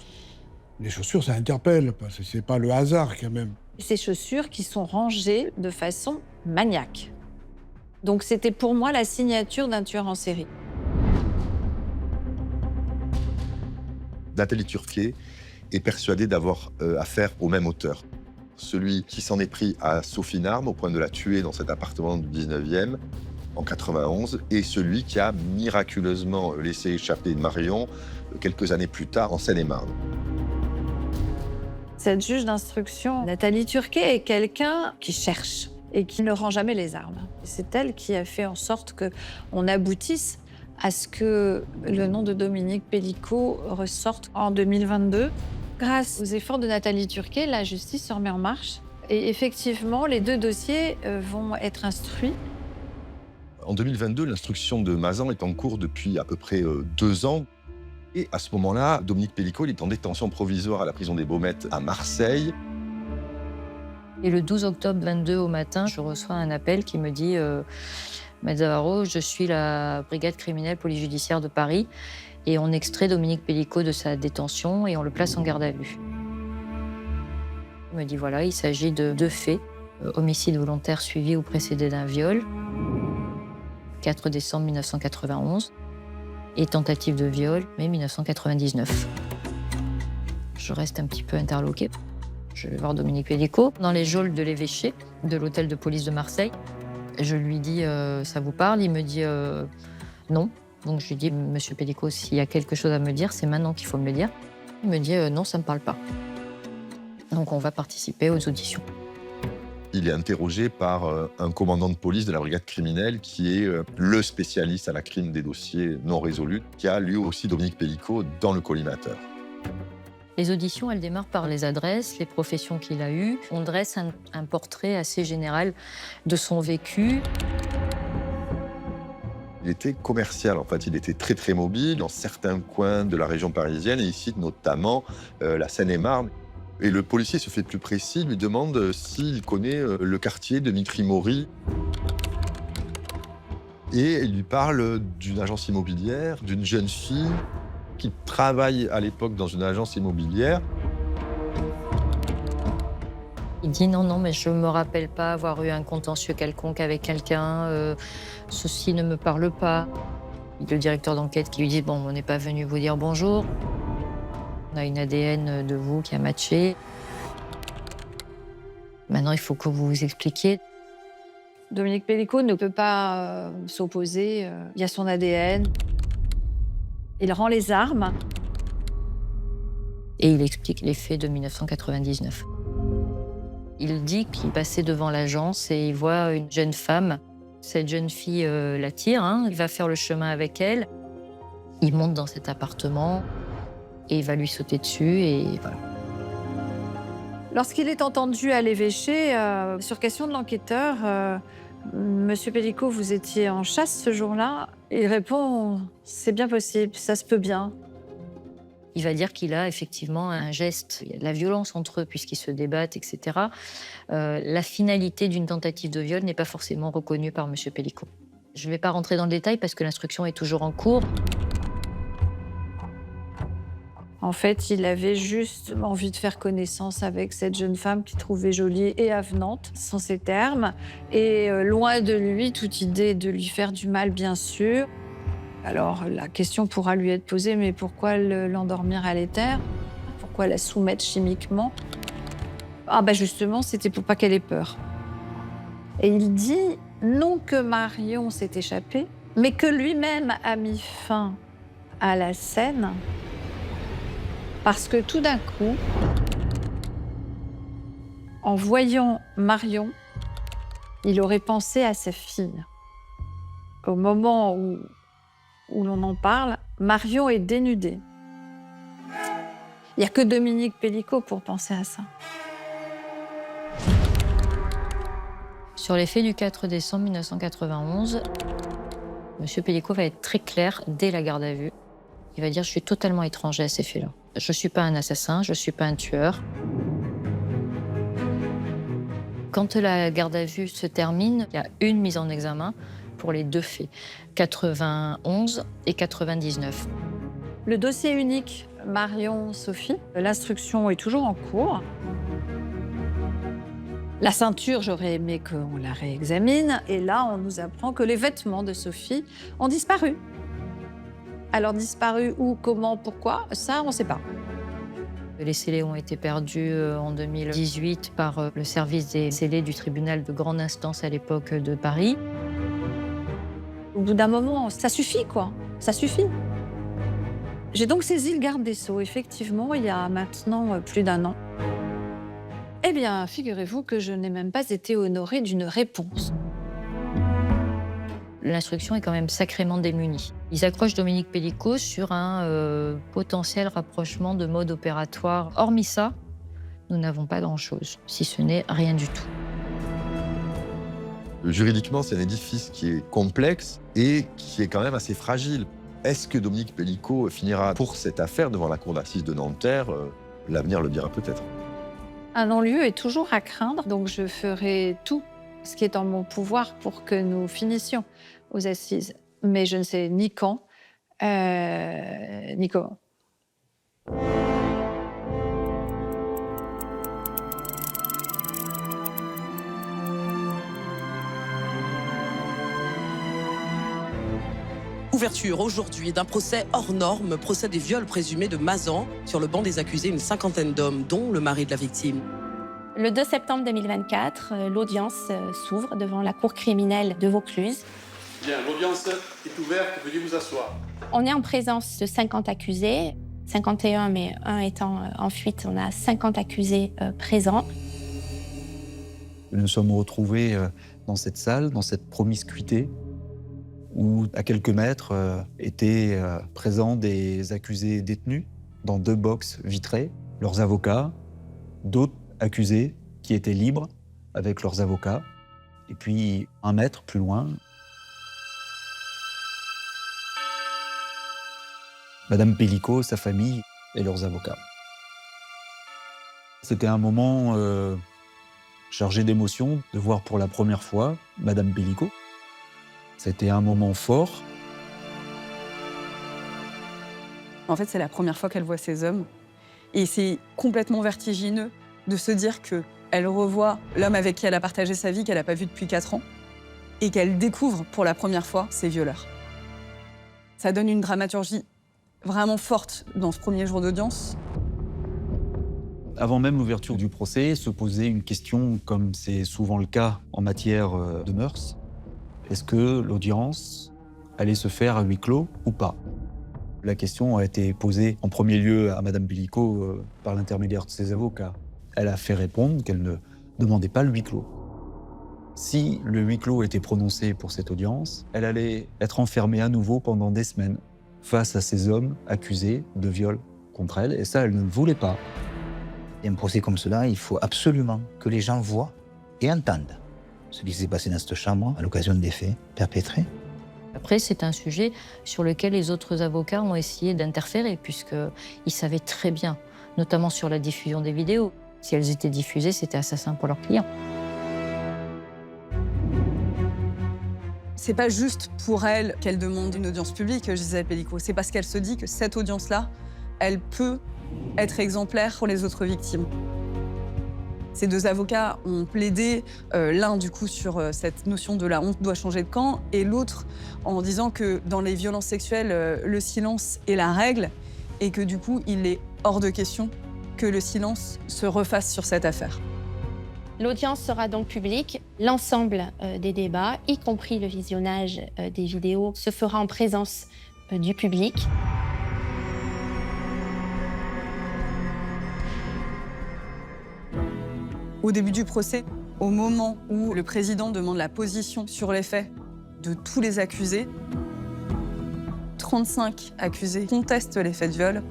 ça interpelle, parce que c'est pas le hasard, quand même. Ces chaussures qui sont rangées de façon maniaque. Donc c'était pour moi la signature d'un tueur en série. Nathalie Turquet est persuadée d'avoir affaire au même auteur. Celui qui s'en est pris à Sophie Narme au point de la tuer dans cet appartement du 19e en 91 et celui qui a miraculeusement laissé échapper Marion quelques années plus tard en Seine-et-Marne. Cette juge d'instruction, Nathalie Turquet, est quelqu'un qui cherche et qui ne rend jamais les armes. C'est elle qui a fait en sorte qu'on aboutisse à ce que le nom de Dominique Pellicot ressorte en 2022. Grâce aux efforts de Nathalie Turquet, la justice se remet en marche. Et effectivement, les 2 dossiers vont être instruits. En 2022, l'instruction de Mazan est en cours depuis à peu près 2 ans. Et à ce moment-là, Dominique Pellicot il est en détention provisoire à la prison des Baumettes à Marseille. Et le 12 octobre 22 au matin, je reçois un appel qui me dit Mazzavaro, je suis la brigade criminelle polyjudiciaire de Paris et on extrait Dominique Pellicot de sa détention et on le place en garde à vue. Il me dit voilà, il s'agit de 2 faits, homicide volontaire suivi ou précédé d'un viol, 4 décembre 1991, et tentative de viol, mai 1999. Je reste un petit peu interloquée. Je vais voir Dominique Pellicot dans les geôles de l'évêché de l'hôtel de police de Marseille. Je lui dis ça vous parle? Il me dit non. Donc je lui dis monsieur Pellicot, s'il y a quelque chose à me dire, c'est maintenant qu'il faut me le dire. Il me dit non, ça me parle pas. Donc on va participer aux auditions. Il est interrogé par un commandant de police de la brigade criminelle qui est le spécialiste à la crime des dossiers non résolus, qui a lui aussi Dominique Pellicot dans le collimateur. Les auditions, elles démarrent par les adresses, les professions qu'il a eues. On dresse un portrait assez général de son vécu. Il était commercial, en fait. Il était très, très mobile dans certains coins de la région parisienne, et ici, notamment la Seine-et-Marne. Et le policier se fait plus précis, lui demande s'il connaît le quartier de Mitry-Mory. Et il lui parle d'une agence immobilière, d'une jeune fille qui travaille à l'époque dans une agence immobilière. Il dit non, mais je ne me rappelle pas avoir eu un contentieux quelconque avec quelqu'un, ceci ne me parle pas. Le directeur d'enquête qui lui dit bon, on n'est pas venu vous dire bonjour. On a une ADN de vous qui a matché. Maintenant, il faut que vous vous expliquiez. Dominique Pellicot ne peut pas s'opposer. Il y a son ADN. Il rend les armes. Et il explique les faits de 1999. Il dit qu'il passait devant l'agence et il voit une jeune femme. Cette jeune fille l'attire, il va faire le chemin avec elle. Il monte dans cet appartement et il va lui sauter dessus et voilà. Lorsqu'il est entendu à l'évêché, sur question de l'enquêteur, Monsieur Pellicot, vous étiez en chasse ce jour-là? Il répond, c'est bien possible, ça se peut bien. Il va dire qu'il a effectivement un geste, il y a de la violence entre eux puisqu'ils se débattent, etc. La finalité d'une tentative de viol n'est pas forcément reconnue par Monsieur Pellicot. Je ne vais pas rentrer dans le détail parce que l'instruction est toujours en cours. En fait, il avait juste envie de faire connaissance avec cette jeune femme qu'il trouvait jolie et avenante, sans ces termes. Et loin de lui, toute idée de lui faire du mal, bien sûr. Alors, la question pourra lui être posée, mais pourquoi l'endormir à l'éther? Pourquoi la soumettre chimiquement? Ah ben justement, c'était pour pas qu'elle ait peur. Et il dit non que Marion s'est échappée, mais que lui-même a mis fin à la scène. Parce que tout d'un coup, en voyant Marion, il aurait pensé à sa fille. Au moment où l'on en parle, Marion est dénudée. Il n'y a que Dominique Pellicot pour penser à ça. Sur les faits du 4 décembre 1991, M. Pellicot va être très clair dès la garde à vue. Il va dire « je suis totalement étranger à ces faits-là. Je ne suis pas un assassin, je ne suis pas un tueur ». Quand la garde à vue se termine, il y a une mise en examen pour les deux faits, 91 et 99. Le dossier unique Marion-Sophie, l'instruction est toujours en cours. La ceinture, j'aurais aimé qu'on la réexamine. Et là, on nous apprend que les vêtements de Sophie ont disparu. Alors, disparu où, comment, pourquoi, ça, on ne sait pas. Les scellés ont été perdus en 2018 par le service des scellés du tribunal de grande instance à l'époque de Paris. Au bout d'un moment, ça suffit, quoi. Ça suffit. J'ai donc saisi le garde des Sceaux, effectivement, il y a maintenant plus d'1 an. Eh bien, figurez-vous que je n'ai même pas été honorée d'une réponse. L'instruction est quand même sacrément démunie. Ils accrochent Dominique Pellicot sur un potentiel rapprochement de mode opératoire. Hormis ça, nous n'avons pas grand-chose, si ce n'est rien du tout. Juridiquement, c'est un édifice qui est complexe et qui est quand même assez fragile. Est-ce que Dominique Pellicot finira pour cette affaire devant la cour d'assises de Nanterre? L'avenir le dira peut-être. Un non-lieu est toujours à craindre, donc je ferai tout ce qui est en mon pouvoir pour que nous finissions aux assises. Mais je ne sais ni quand, ni comment. Ouverture aujourd'hui d'un procès hors norme, procès des viols présumés de Mazan. Sur le banc des accusés, une 50aine d'hommes, dont le mari de la victime. Le 2 septembre 2024, l'audience s'ouvre devant la cour criminelle de Vaucluse. Bien, l'audience est ouverte, veuillez vous asseoir. On est en présence de 50 accusés, 51, mais un étant en fuite, on a 50 accusés présents. Nous nous sommes retrouvés dans cette salle, dans cette promiscuité, où à quelques mètres étaient présents des accusés détenus dans 2 boxes vitrées, leurs avocats, d'autres accusés qui étaient libres avec leurs avocats, et puis 1 mètre plus loin, Madame Pellicot, sa famille et leurs avocats. C'était un moment chargé d'émotion de voir pour la première fois Madame Pellicot. C'était un moment fort. En fait, c'est la première fois qu'elle voit ces hommes. Et c'est complètement vertigineux de se dire qu'elle revoit l'homme avec qui elle a partagé sa vie, qu'elle n'a pas vu depuis 4 ans, et qu'elle découvre pour la première fois ses violeurs. Ça donne une dramaturgie vraiment forte dans ce premier jour d'audience. Avant même l'ouverture du procès, se posait une question, comme c'est souvent le cas en matière de mœurs. Est-ce que l'audience allait se faire à huis clos ou pas? La question a été posée en premier lieu à Madame Pellicot par l'intermédiaire de ses avocats. Elle a fait répondre qu'elle ne demandait pas le huis clos. Si le huis clos était prononcé pour cette audience, elle allait être enfermée à nouveau pendant des semaines face à ces hommes accusés de viol contre elle, et ça, elle ne voulait pas. Et un procès comme cela, il faut absolument que les gens voient et entendent ce qui s'est passé dans cette chambre à l'occasion des faits perpétrés. Après, c'est un sujet sur lequel les autres avocats ont essayé d'interférer, puisqu'ils savaient très bien, notamment sur la diffusion des vidéos, si elles étaient diffusées, c'était assassin pour leurs clients. C'est pas juste pour elle qu'elle demande une audience publique, Gisèle Pelicot. C'est parce qu'elle se dit que cette audience-là, elle peut être exemplaire pour les autres victimes. Ces deux avocats ont plaidé, l'un du coup sur cette notion de la honte doit changer de camp, et l'autre en disant que dans les violences sexuelles, le silence est la règle, et que du coup, il est hors de question que le silence se refasse sur cette affaire. L'audience sera donc publique. L'ensemble des débats, y compris le visionnage des vidéos, se fera en présence du public. Au début du procès, au moment où le président demande la position sur les faits de tous les accusés, 35 accusés contestent les faits de viol.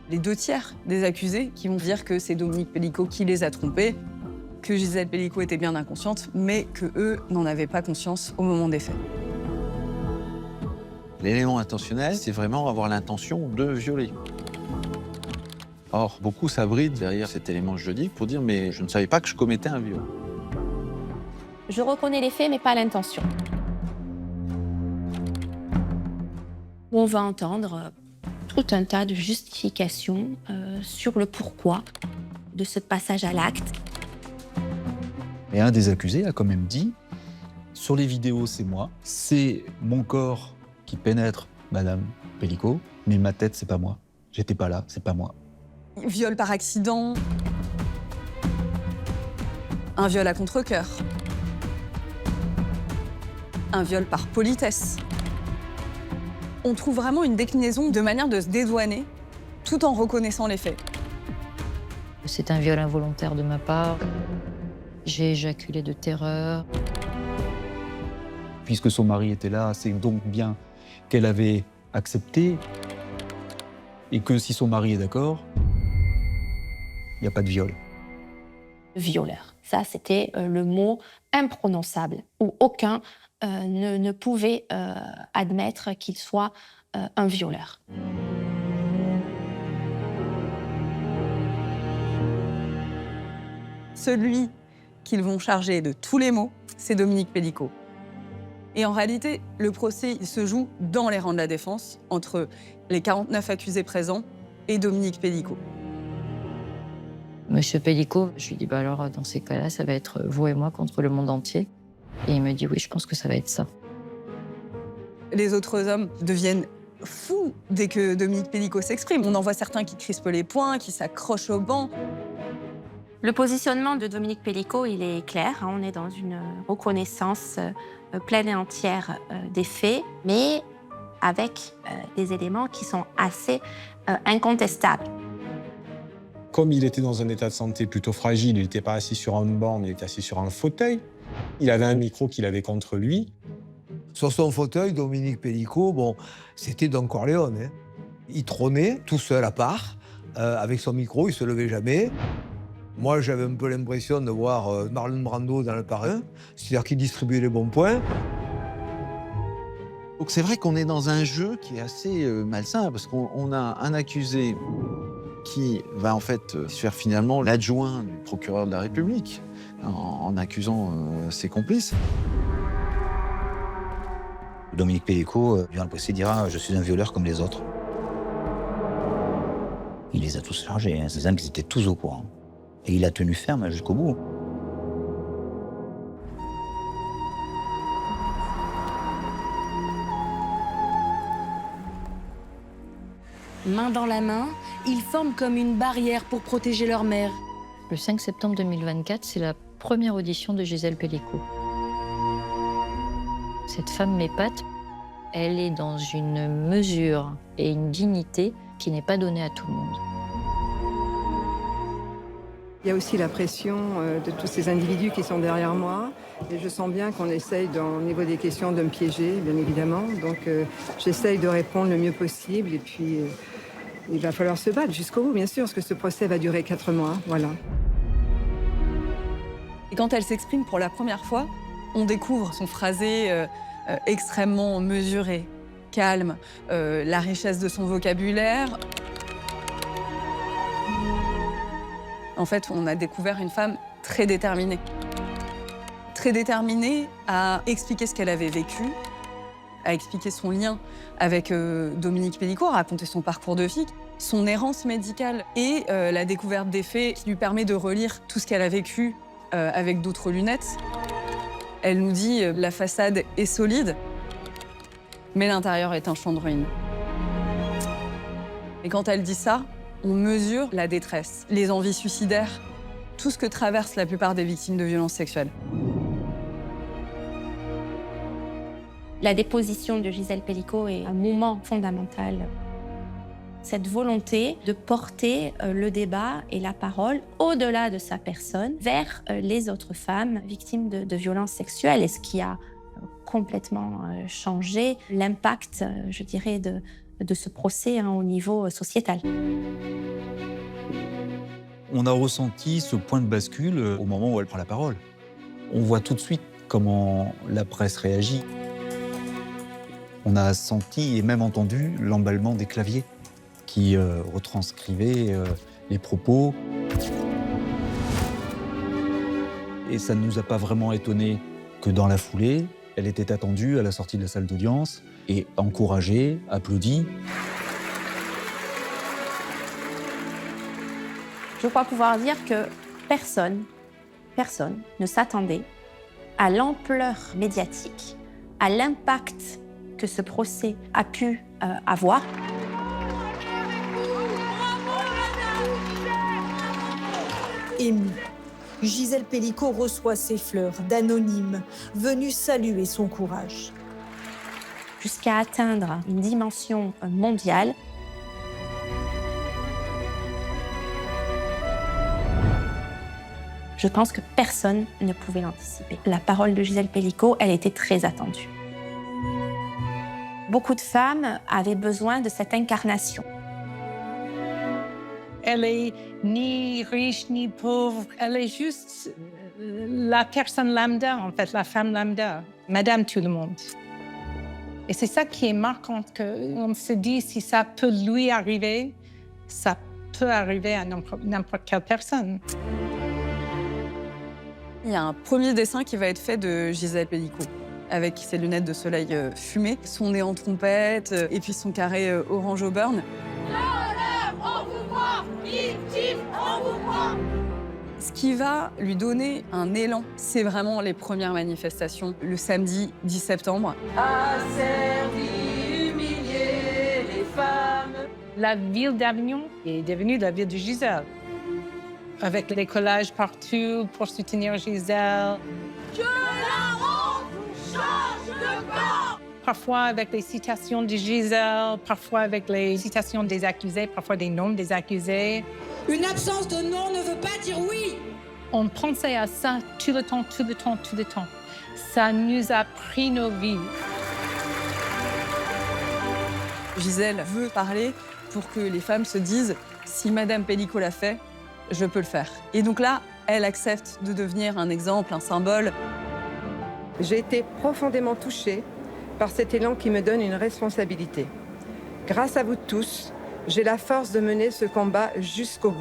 Les 2/3 des accusés qui vont dire que c'est Dominique Pelicot qui les a trompés, que Gisèle Pelicot était bien inconsciente, mais qu'eux n'en avaient pas conscience au moment des faits. L'élément intentionnel, c'est vraiment avoir l'intention de violer. Or, beaucoup s'abritent derrière cet élément juridique pour dire « mais je ne savais pas que je commettais un viol ». Je reconnais les faits, mais pas l'intention. On va entendre tout un tas de justifications sur le pourquoi de ce passage à l'acte. Et un des accusés a quand même dit « sur les vidéos, c'est moi, c'est mon corps qui pénètre Madame Pelicot, mais ma tête, c'est pas moi. J'étais pas là, c'est pas moi. » Viol par accident, un viol à contre-cœur, un viol par politesse. On trouve vraiment une déclinaison de manière de se dédouaner tout en reconnaissant les faits. C'est un viol involontaire de ma part. J'ai éjaculé de terreur. Puisque son mari était là, c'est donc bien qu'elle avait accepté et que si son mari est d'accord, il n'y a pas de viol. Violeur. Ça, c'était le mot imprononçable, où aucun ne pouvait admettre qu'il soit un violeur. Celui qu'ils vont charger de tous les maux, c'est Dominique Pelicot. Et en réalité, le procès il se joue dans les rangs de la défense, entre les 49 accusés présents et Dominique Pelicot. Monsieur Pelicot, je lui dis, bah alors, dans ces cas-là, ça va être vous et moi contre le monde entier. Et il me dit, oui, je pense que ça va être ça. Les autres hommes deviennent fous dès que Dominique Pelicot s'exprime. On en voit certains qui crispent les poings, qui s'accrochent au banc. Le positionnement de Dominique Pelicot, il est clair. On est dans une reconnaissance pleine et entière des faits, mais avec des éléments qui sont assez incontestables. Comme il était dans un état de santé plutôt fragile, il n'était pas assis sur un banc, mais il était assis sur un fauteuil. Il avait un micro qu'il avait contre lui. Sur son fauteuil, Dominique Pelicot, bon, c'était Don Corleone. Hein. Il trônait tout seul à part, avec son micro, il ne se levait jamais. Moi, j'avais un peu l'impression de voir Marlon Brando dans Le Parrain, c'est-à-dire qu'il distribuait les bons points. Donc c'est vrai qu'on est dans un jeu qui est assez malsain, parce qu'on a un accusé qui va en fait se faire finalement l'adjoint du procureur de la République en accusant ses complices. Dominique Pelicot, durant le procès, dira « je suis un violeur comme les autres ». Il les a tous chargés, hein. Ces hommes, ils étaient tous au courant. Et il a tenu ferme jusqu'au bout. Main dans la main, ils forment comme une barrière pour protéger leur mère. Le 5 septembre 2024, c'est la première audition de Gisèle Pelicot. Cette femme m'épate. Elle est dans une mesure et une dignité qui n'est pas donnée à tout le monde. Il y a aussi la pression de tous ces individus qui sont derrière moi. Et je sens bien qu'on essaye, au niveau des questions, de me piéger, bien évidemment. Donc j'essaye de répondre le mieux possible. Et puis Il va falloir se battre jusqu'au bout, bien sûr, parce que ce procès va durer 4 mois. Voilà. Et quand elle s'exprime pour la première fois, on découvre son phrasé extrêmement mesuré, calme, la richesse de son vocabulaire. En fait, on a découvert une femme très déterminée. Très déterminée à expliquer ce qu'elle avait vécu, à expliquer son lien avec Dominique Pellicot, à raconter son parcours de vie, son errance médicale et la découverte des faits qui lui permet de relire tout ce qu'elle a vécu avec d'autres lunettes. Elle nous dit la façade est solide, mais l'intérieur est un champ de ruines. Et quand elle dit ça, on mesure la détresse, les envies suicidaires, tout ce que traversent la plupart des victimes de violences sexuelles. La déposition de Gisèle Pellicot est un moment fondamental. Cette volonté de porter le débat et la parole au-delà de sa personne vers les autres femmes victimes de violences sexuelles, et ce qui a complètement changé l'impact, je dirais, de ce procès au niveau sociétal. On a ressenti ce point de bascule au moment où elle prend la parole. On voit tout de suite comment la presse réagit. On a senti et même entendu l'emballement des claviers qui retranscrivaient les propos. Et ça ne nous a pas vraiment étonnés que dans la foulée, elle était attendue à la sortie de la salle d'audience et encouragée, applaudie. Je crois pouvoir dire que personne ne s'attendait à l'ampleur médiatique, à l'impact que ce procès a pu avoir. Émue, Gisèle Pellicot reçoit ses fleurs d'anonymes venus saluer son courage. Jusqu'à atteindre une dimension mondiale. Je pense que personne ne pouvait l'anticiper. La parole de Gisèle Pellicot, elle était très attendue. Beaucoup de femmes avaient besoin de cette incarnation. Elle est ni riche ni pauvre, elle est juste la personne lambda, en fait, la femme lambda, Madame tout le monde. Et c'est ça qui est marquant, qu'on se dit si ça peut lui arriver, ça peut arriver à n'importe quelle personne. Il y a un premier dessin qui va être fait de Gisèle Pellicot, avec ses lunettes de soleil fumées, son nez en trompette et puis son carré orange au burn. On vous voit, victime, on vous voit. Ce qui va lui donner un élan, c'est vraiment les premières manifestations, le samedi 10 septembre. Asservi, humilié les femmes. La ville d'Avignon est devenue la ville de Gisèle. Avec les collages partout pour soutenir Gisèle. Que la honte change de camp. Parfois avec les citations de Gisèle, parfois avec les citations des accusés, parfois des noms des accusés. Une absence de nom ne veut pas dire oui. On pensait à ça tout le temps, tout le temps, tout le temps. Ça nous a pris nos vies. Gisèle veut parler pour que les femmes se disent « si Madame Pellicot l'a fait, je peux le faire ». Et donc là, elle accepte de devenir un exemple, un symbole. J'ai été profondément touchée par cet élan qui me donne une responsabilité. Grâce à vous tous, j'ai la force de mener ce combat jusqu'au bout.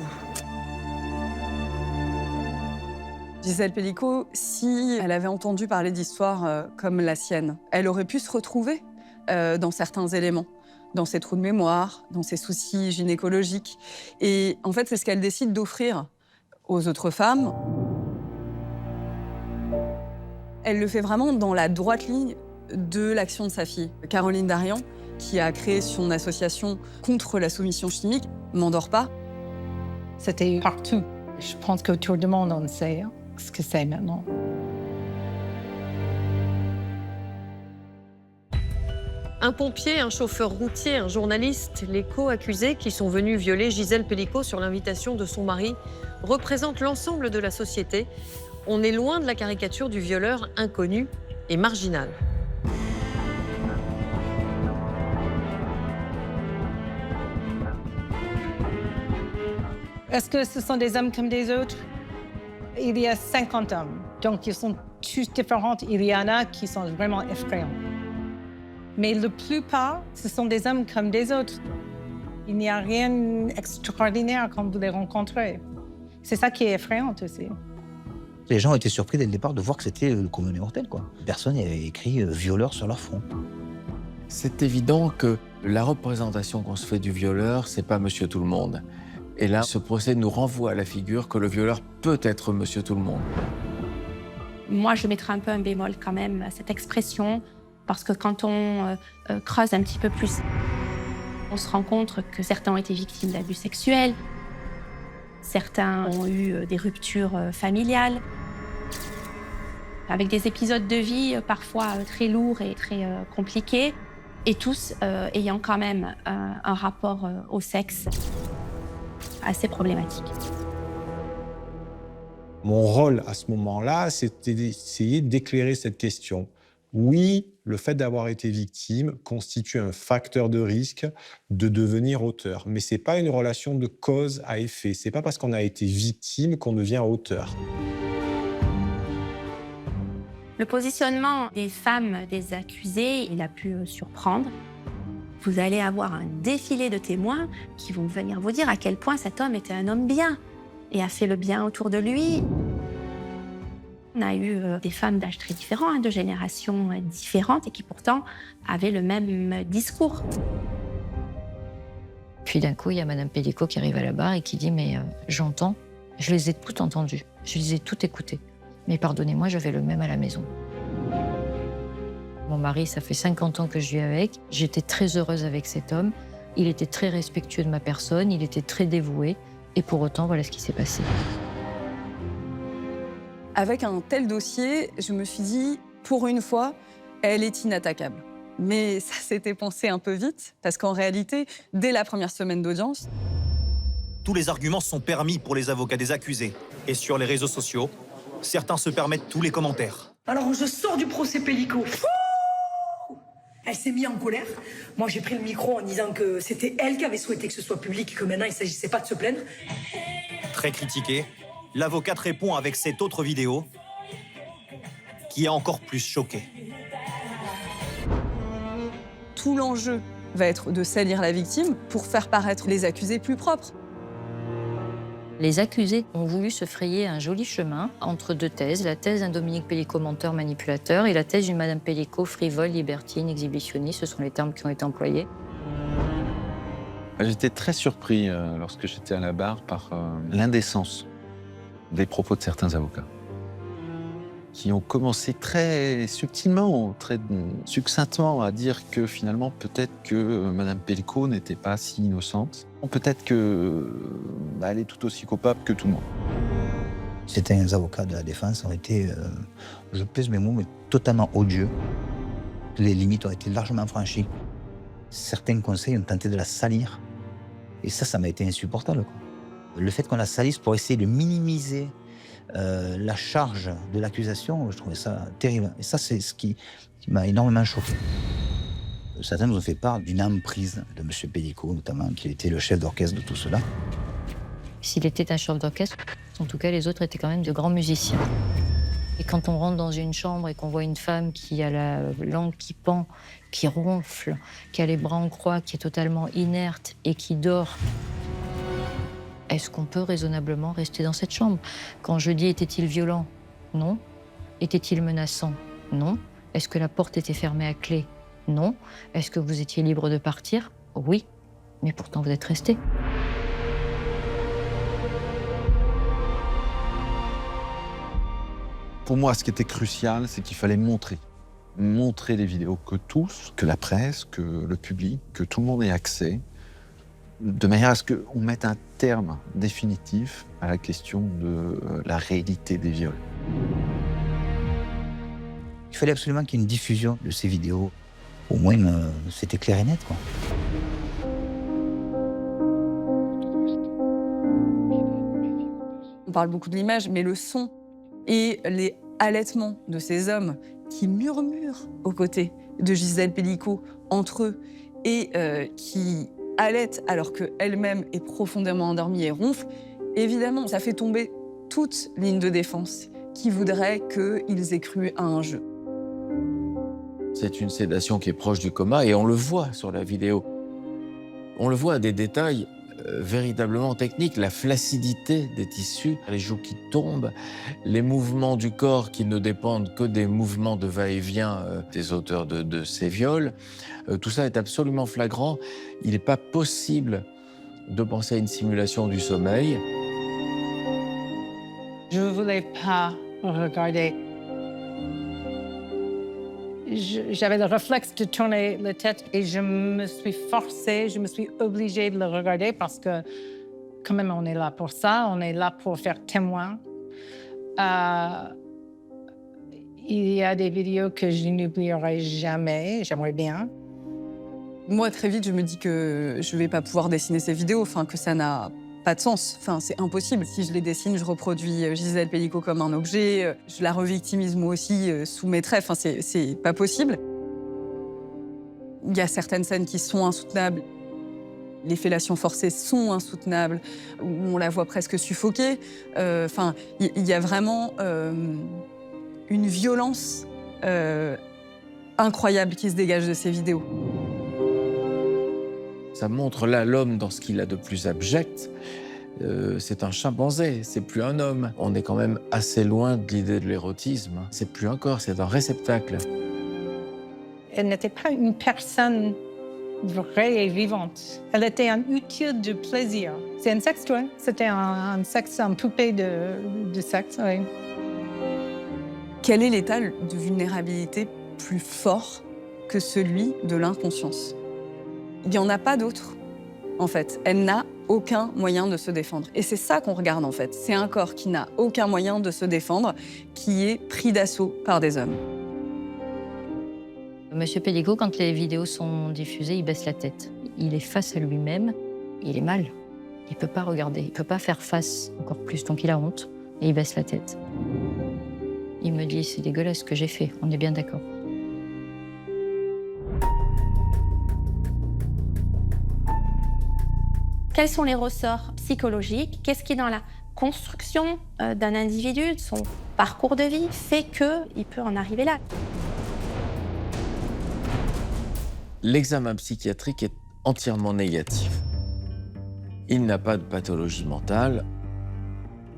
Gisèle Pellicot, si elle avait entendu parler d'histoires comme la sienne, elle aurait pu se retrouver dans certains éléments, dans ses trous de mémoire, dans ses soucis gynécologiques. Et en fait, c'est ce qu'elle décide d'offrir aux autres femmes. Elle le fait vraiment dans la droite ligne de l'action de sa fille, Caroline Darian, qui a créé son association contre la soumission chimique, M'endors pas. C'était partout. Je pense qu'autour du monde, on sait ce que c'est maintenant. Un pompier, un chauffeur routier, un journaliste, les co-accusés qui sont venus violer Gisèle Pellicot sur l'invitation de son mari représentent l'ensemble de la société. On est loin de la caricature du violeur inconnu et marginal. Est-ce que ce sont des hommes comme des autres? Il y a 50 hommes, donc ils sont tous différents. Il y en a qui sont vraiment effrayants. Mais la plupart, ce sont des hommes comme des autres. Il n'y a rien d'extraordinaire quand vous les rencontrez. C'est ça qui est effrayant aussi. Les gens étaient surpris dès le départ de voir que c'était le commun des mortels, quoi. Personne n'avait écrit violeur sur leur front. C'est évident que la représentation qu'on se fait du violeur, c'est pas Monsieur Tout-le-Monde. Et là, ce procès nous renvoie à la figure que le violeur peut être Monsieur Tout-le-Monde. Moi, je mettrais un peu un bémol quand même à cette expression, parce que quand on creuse un petit peu plus, on se rend compte que certains ont été victimes d'abus sexuels, certains ont eu des ruptures familiales, avec des épisodes de vie parfois très lourds et très compliqués, et tous ayant quand même un rapport au sexe assez problématique. Mon rôle à ce moment-là, c'était d'essayer d'éclairer cette question. Oui, le fait d'avoir été victime constitue un facteur de risque de devenir auteur. Mais ce n'est pas une relation de cause à effet. Ce n'est pas parce qu'on a été victime qu'on devient auteur. Le positionnement des femmes des accusés, il a pu surprendre. Vous allez avoir un défilé de témoins qui vont venir vous dire à quel point cet homme était un homme bien et a fait le bien autour de lui. On a eu des femmes d'âge très différents, de générations différentes et qui pourtant avaient le même discours. Puis d'un coup, il y a Madame Pellico qui arrive à la barre et qui dit « Mais j'entends, je les ai toutes entendues, je les ai toutes écoutées. Mais pardonnez-moi, j'avais le même à la maison. » Mon mari, ça fait 50 ans que je vis avec. J'étais très heureuse avec cet homme. Il était très respectueux de ma personne, il était très dévoué. Et pour autant, voilà ce qui s'est passé. Avec un tel dossier, je me suis dit, pour une fois, elle est inattaquable. Mais ça s'était pensé un peu vite, parce qu'en réalité, dès la première semaine d'audience... Tous les arguments sont permis pour les avocats des accusés. Et sur les réseaux sociaux, certains se permettent tous les commentaires. Alors, je sors du procès Pellico. Elle s'est mise en colère. Moi, j'ai pris le micro en disant que c'était elle qui avait souhaité que ce soit public et que maintenant, il ne s'agissait pas de se plaindre. Très critiquée, l'avocate répond avec cette autre vidéo qui a encore plus choqué. Tout l'enjeu va être de salir la victime pour faire paraître les accusés plus propres. Les accusés ont voulu se frayer un joli chemin entre deux thèses, la thèse d'un Dominique Pellico menteur manipulateur et la thèse d'une Madame Pellico frivole, libertine, exhibitionniste, ce sont les termes qui ont été employés. J'étais très surpris lorsque j'étais à la barre par l'indécence des propos de certains avocats qui ont commencé très subtilement, très succinctement à dire que finalement peut-être que Madame Pellico n'était pas si innocente. Peut-être qu'elle est tout aussi coupable que tout le monde. Certains avocats de la défense ont été, je pèse mes mots, mais totalement odieux. Les limites ont été largement franchies. Certains conseils ont tenté de la salir. Et ça m'a été insupportable, quoi. Le fait qu'on la salisse pour essayer de minimiser la charge de l'accusation, je trouvais ça terrible. Et ça, c'est ce qui m'a énormément choqué. Certains nous ont fait part d'une emprise de M. Pellico, notamment, qui était le chef d'orchestre de tout cela. S'il était un chef d'orchestre, en tout cas, les autres étaient quand même de grands musiciens. Et quand on rentre dans une chambre et qu'on voit une femme qui a la langue qui pend, qui ronfle, qui a les bras en croix, qui est totalement inerte et qui dort, est-ce qu'on peut raisonnablement rester dans cette chambre? Quand je dis était-il violent? Non. Était-il menaçant? Non. Est-ce que la porte était fermée à clé? Non. Est-ce que vous étiez libre de partir? Oui. Mais pourtant vous êtes resté. Pour moi, ce qui était crucial, c'est qu'il fallait montrer les vidéos, que tous, que la presse, que le public, que tout le monde ait accès, de manière à ce qu'on mette un terme définitif à la question de la réalité des viols. Il fallait absolument qu'il y ait une diffusion de ces vidéos. Au moins, c'était clair et net, quoi. On parle beaucoup de l'image, mais le son et les halètements de ces hommes qui murmurent aux côtés de Gisèle Pellico entre eux et qui halètent alors qu'elle-même est profondément endormie et ronfle, Évidemment, ça fait tomber toute ligne de défense qui voudrait qu'ils aient cru à un jeu. C'est une sédation qui est proche du coma et on le voit sur la vidéo. On le voit à des détails véritablement techniques, la flaccidité des tissus, les joues qui tombent, les mouvements du corps qui ne dépendent que des mouvements de va-et-vient des auteurs de ces viols. Tout ça est absolument flagrant. Il n'est pas possible de penser à une simulation du sommeil. Je ne voulais pas regarder. J'avais le réflexe de tourner la tête et je me suis forcée, je me suis obligée de le regarder parce que quand même on est là pour ça, on est là pour faire témoin. Il y a des vidéos que je n'oublierai jamais, j'aimerais bien. Moi, très vite, je me dis que je ne vais pas pouvoir dessiner ces vidéos, que ça n'a pas de sens. C'est impossible. Si je les dessine, je reproduis Gisèle Pellicot comme un objet, je la revictimise moi aussi sous mes traits. C'est pas possible. Il y a certaines scènes qui sont insoutenables. Les fellations forcées sont insoutenables, où on la voit presque suffoquer. Il y a vraiment une violence incroyable qui se dégage de ces vidéos. Ça montre là l'homme dans ce qu'il a de plus abject. C'est un chimpanzé, c'est plus un homme. On est quand même assez loin de l'idée de l'érotisme. C'est plus un corps, c'est un réceptacle. Elle n'était pas une personne vraie et vivante. Elle était un outil de plaisir. C'est un sexe, toi. C'était un sexe, un poupée de sexe, oui. Quel est l'état de vulnérabilité plus fort que celui de l'inconscience? Il n'y en a pas d'autre, en fait. Elle n'a aucun moyen de se défendre. Et c'est ça qu'on regarde, en fait. C'est un corps qui n'a aucun moyen de se défendre, qui est pris d'assaut par des hommes. Monsieur Pellicot, quand les vidéos sont diffusées, il baisse la tête. Il est face à lui-même, il est mal. Il ne peut pas regarder, il ne peut pas faire face encore plus, donc il a honte et il baisse la tête. Il me dit, c'est dégueulasse ce que j'ai fait, on est bien d'accord. Quels sont les ressorts psychologiques? Qu'est-ce qui, dans la construction d'un individu, de son parcours de vie, fait qu'il peut en arriver là? L'examen psychiatrique est entièrement négatif. Il n'a pas de pathologie mentale.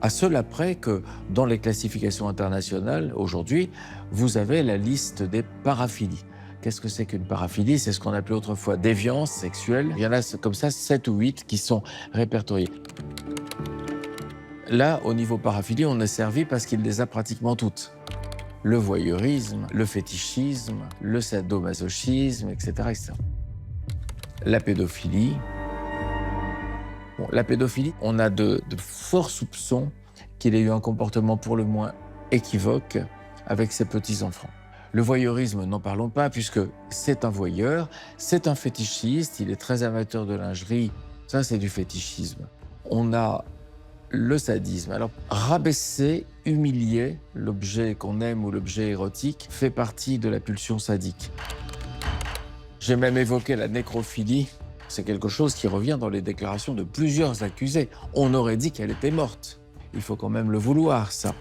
À cela près que, dans les classifications internationales, aujourd'hui, vous avez la liste des paraphilies. Qu'est-ce que c'est qu'une paraphilie? C'est ce qu'on appelait autrefois déviance sexuelle. Il y en a comme ça 7 ou 8 qui sont répertoriés. Là, au niveau paraphilie, on est servi parce qu'il les a pratiquement toutes. Le voyeurisme, le fétichisme, le sadomasochisme, etc., etc. La pédophilie. Bon, la pédophilie, on a de forts soupçons qu'il ait eu un comportement pour le moins équivoque avec ses petits-enfants. Le voyeurisme, n'en parlons pas, puisque c'est un voyeur, c'est un fétichiste, il est très amateur de lingerie, ça c'est du fétichisme. On a le sadisme. Alors, rabaisser, humilier l'objet qu'on aime ou l'objet érotique fait partie de la pulsion sadique. J'ai même évoqué la nécrophilie. C'est quelque chose qui revient dans les déclarations de plusieurs accusés. On aurait dit qu'elle était morte. Il faut quand même le vouloir, ça.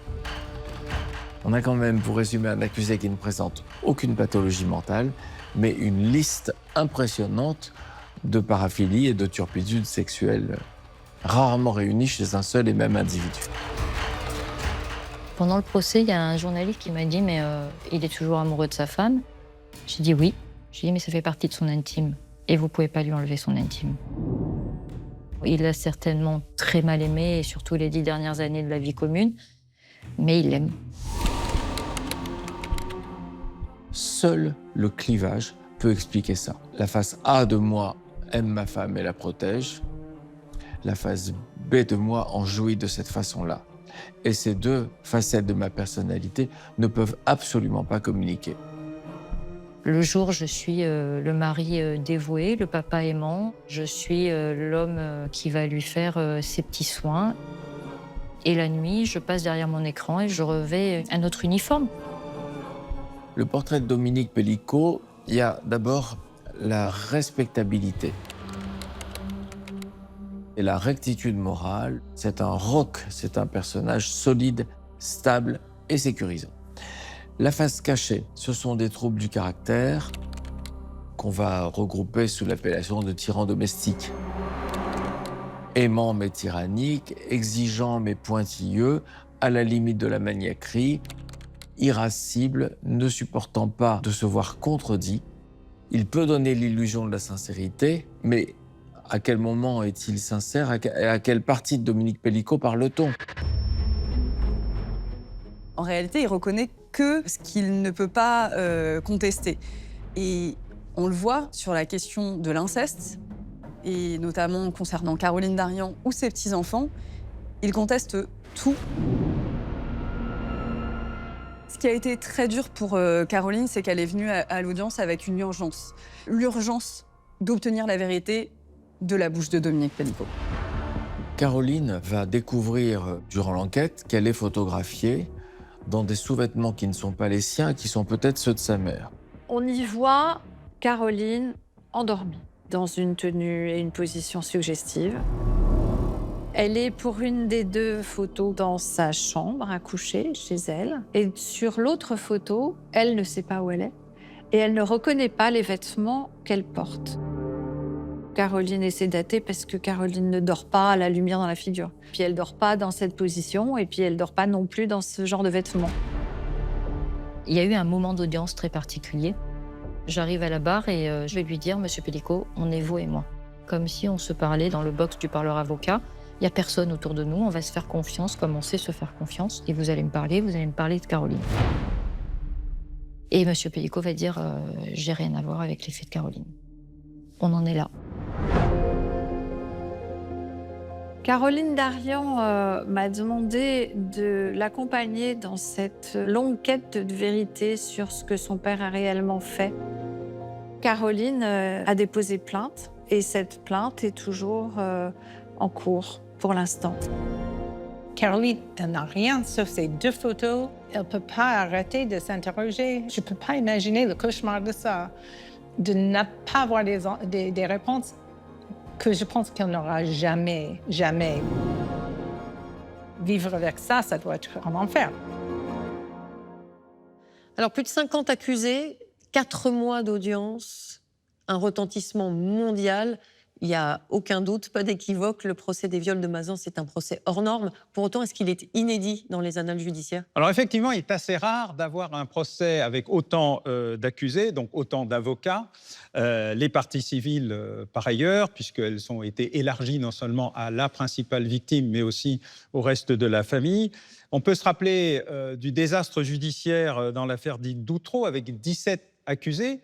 On a quand même, pour résumer, un accusé qui ne présente aucune pathologie mentale, mais une liste impressionnante de paraphilies et de turpitudes sexuelles rarement réunies chez un seul et même individu. Pendant le procès, il y a un journaliste qui m'a dit « mais il est toujours amoureux de sa femme ?» J'ai dit « oui ». J'ai dit « mais ça fait partie de son intime et vous ne pouvez pas lui enlever son intime ». Il l'a certainement très mal aimé, et surtout les 10 dernières années de la vie commune, mais il l'aime. Seul le clivage peut expliquer ça. La face A de moi aime ma femme et la protège. La face B de moi en jouit de cette façon-là. Et ces deux facettes de ma personnalité ne peuvent absolument pas communiquer. Le jour, je suis le mari dévoué, le papa aimant. Je suis l'homme qui va lui faire ses petits soins. Et la nuit, je passe derrière mon écran et je revais un autre uniforme. Le portrait de Dominique Pellicot, il y a d'abord la respectabilité. Et la rectitude morale, c'est un roc, c'est un personnage solide, stable et sécurisant. La face cachée, ce sont des troubles du caractère qu'on va regrouper sous l'appellation de tyran domestique. Aimant mais tyrannique, exigeant mais pointilleux, à la limite de la maniaquerie, irascible, ne supportant pas de se voir contredit. Il peut donner l'illusion de la sincérité, mais à quel moment est-il sincère? À quelle partie de Dominique Pellicot parle-t-on? En réalité, il reconnaît que ce qu'il ne peut pas contester. Et on le voit sur la question de l'inceste, et notamment concernant Caroline Darian ou ses petits-enfants, il conteste tout. Ce qui a été très dur pour Caroline, c'est qu'elle est venue à l'audience avec une urgence. L'urgence d'obtenir la vérité de la bouche de Dominique Pellicot. Caroline va découvrir durant l'enquête qu'elle est photographiée dans des sous-vêtements qui ne sont pas les siens, qui sont peut-être ceux de sa mère. On y voit Caroline endormie, dans une tenue et une position suggestive. Elle est pour une des deux photos dans sa chambre à coucher, chez elle. Et sur l'autre photo, elle ne sait pas où elle est. Et elle ne reconnaît pas les vêtements qu'elle porte. Caroline est sédatée parce que Caroline ne dort pas à la lumière dans la figure. Puis elle ne dort pas dans cette position et puis elle ne dort pas non plus dans ce genre de vêtements. Il y a eu un moment d'audience très particulier. J'arrive à la barre et je vais lui dire « Monsieur Pellicot, on est vous et moi ». Comme si on se parlait dans le box du parleur avocat. Il n'y a personne autour de nous, on va se faire confiance comme on sait se faire confiance. Et vous allez me parler de Caroline. Et Monsieur Pellicot va dire « J'ai rien à voir avec les faits de Caroline ». On en est là. Caroline Darian m'a demandé de l'accompagner dans cette longue quête de vérité sur ce que son père a réellement fait. Caroline a déposé plainte et cette plainte est toujours en cours pour l'instant. Caroline n'a rien sauf ces deux photos. Elle ne peut pas arrêter de s'interroger. Je ne peux pas imaginer le cauchemar de ça, de ne pas avoir des réponses que je pense qu'elle n'aura jamais, jamais. Vivre avec ça, ça doit être un enfer. Alors, plus de 50 accusés, 4 mois d'audience, un retentissement mondial. Il n'y a aucun doute, pas d'équivoque, le procès des viols de Mazan, c'est un procès hors norme. Pour autant, est-ce qu'il est inédit dans les annales judiciaires? Alors effectivement, il est assez rare d'avoir un procès avec autant d'accusés, donc autant d'avocats. Les parties civiles, par ailleurs, puisqu'elles ont été élargies non seulement à la principale victime, mais aussi au reste de la famille. On peut se rappeler du désastre judiciaire dans l'affaire dite d'Outreau, avec 17 accusés.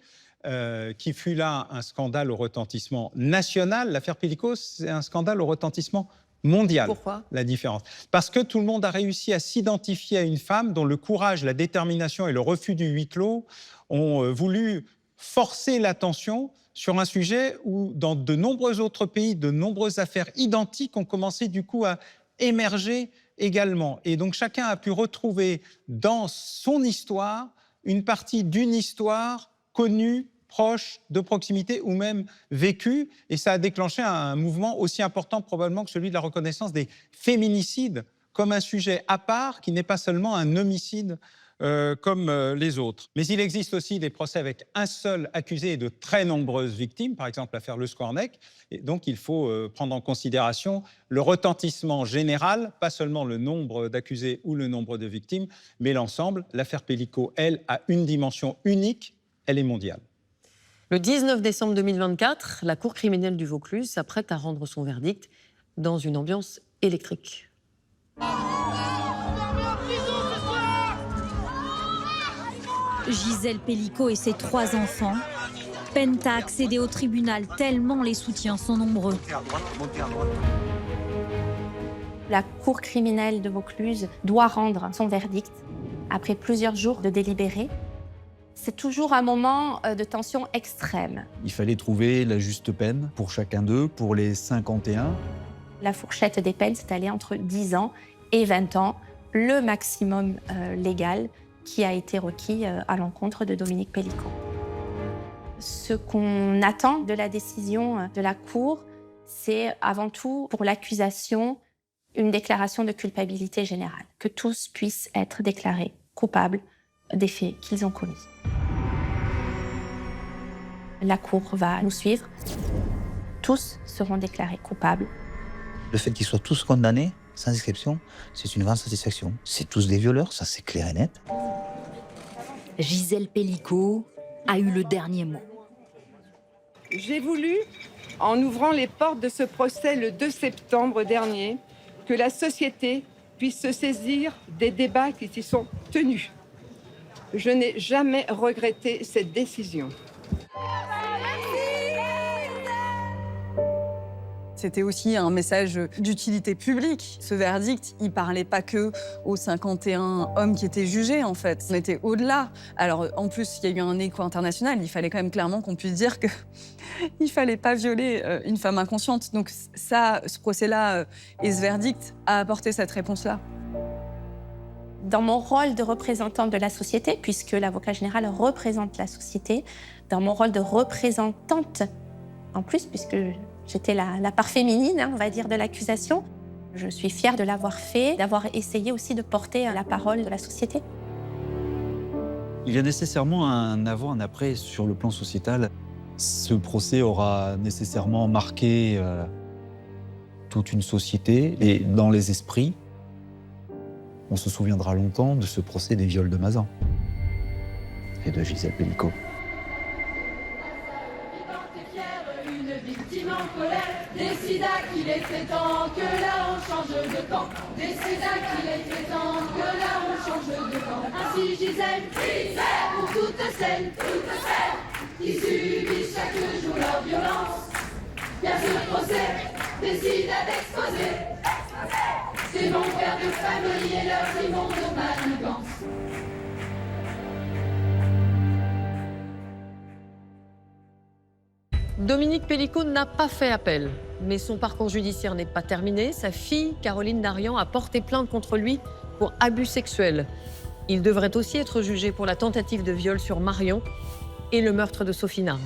Qui fut là un scandale au retentissement national. L'affaire Pellicot, c'est un scandale au retentissement mondial. Pourquoi? La différence. Parce que tout le monde a réussi à s'identifier à une femme dont le courage, la détermination et le refus du huis clos ont voulu forcer l'attention sur un sujet où, dans de nombreux autres pays, de nombreuses affaires identiques ont commencé du coup à émerger également. Et donc chacun a pu retrouver dans son histoire une partie d'une histoire connue, proche, de proximité ou même vécu. Et ça a déclenché un mouvement aussi important probablement que celui de la reconnaissance des féminicides comme un sujet à part qui n'est pas seulement un homicide comme les autres. Mais il existe aussi des procès avec un seul accusé et de très nombreuses victimes, par exemple l'affaire Le Scornec. Et donc il faut prendre en considération le retentissement général, pas seulement le nombre d'accusés ou le nombre de victimes, mais l'ensemble. L'affaire Pellicot, elle, a une dimension unique, elle est mondiale. Le 19 décembre 2024, la Cour criminelle du Vaucluse s'apprête à rendre son verdict dans une ambiance électrique. Gisèle Pellicot et ses 3 enfants peinent à accéder au tribunal tellement les soutiens sont nombreux. La Cour criminelle de Vaucluse doit rendre son verdict après plusieurs jours de délibéré. C'est toujours un moment de tension extrême. Il fallait trouver la juste peine pour chacun d'eux, pour les 51. La fourchette des peines s'est allée entre 10 ans et 20 ans, le maximum légal qui a été requis à l'encontre de Dominique Pellicot. Ce qu'on attend de la décision de la Cour, c'est avant tout, pour l'accusation, une déclaration de culpabilité générale, que tous puissent être déclarés coupables des faits qu'ils ont commis. La Cour va nous suivre. Tous seront déclarés coupables. Le fait qu'ils soient tous condamnés, sans exception, c'est une grande satisfaction. C'est tous des violeurs, ça c'est clair et net. Gisèle Pellicot a eu le dernier mot. J'ai voulu, en ouvrant les portes de ce procès le 2 septembre dernier, que la société puisse se saisir des débats qui s'y sont tenus. Je n'ai jamais regretté cette décision. C'était aussi un message d'utilité publique. Ce verdict, il parlait pas que aux 51 hommes qui étaient jugés, en fait. On était au-delà. Alors, en plus, il y a eu un écho international. Il fallait quand même clairement qu'on puisse dire que il fallait pas violer une femme inconsciente. Donc ça, ce procès-là et ce verdict a apporté cette réponse-là. Dans mon rôle de représentante de la société, puisque l'avocat général représente la société, dans mon rôle de représentante, en plus, puisque j'étais la part féminine, on va dire, de l'accusation, je suis fière de l'avoir fait, d'avoir essayé aussi de porter la parole de la société. Il y a nécessairement un avant, un après sur le plan sociétal. Ce procès aura nécessairement marqué toute une société et dans les esprits, on se souviendra longtemps de ce procès des viols de Mazan et de Gisèle Pellicot. Une victime en colère décida qu'il était temps que là on change de camp. Décida qu'il était temps que là on change de camp. Ainsi Gisèle, pour toutes celles qui subissent chaque jour leur violence. Bien ce procès décida d'exposer ces bons pères de famille et leurs immondes manigances. Dominique Pellicot n'a pas fait appel, mais son parcours judiciaire n'est pas terminé. Sa fille, Caroline Darian, a porté plainte contre lui pour abus sexuels. Il devrait aussi être jugé pour la tentative de viol sur Marion et le meurtre de Sophie Narme.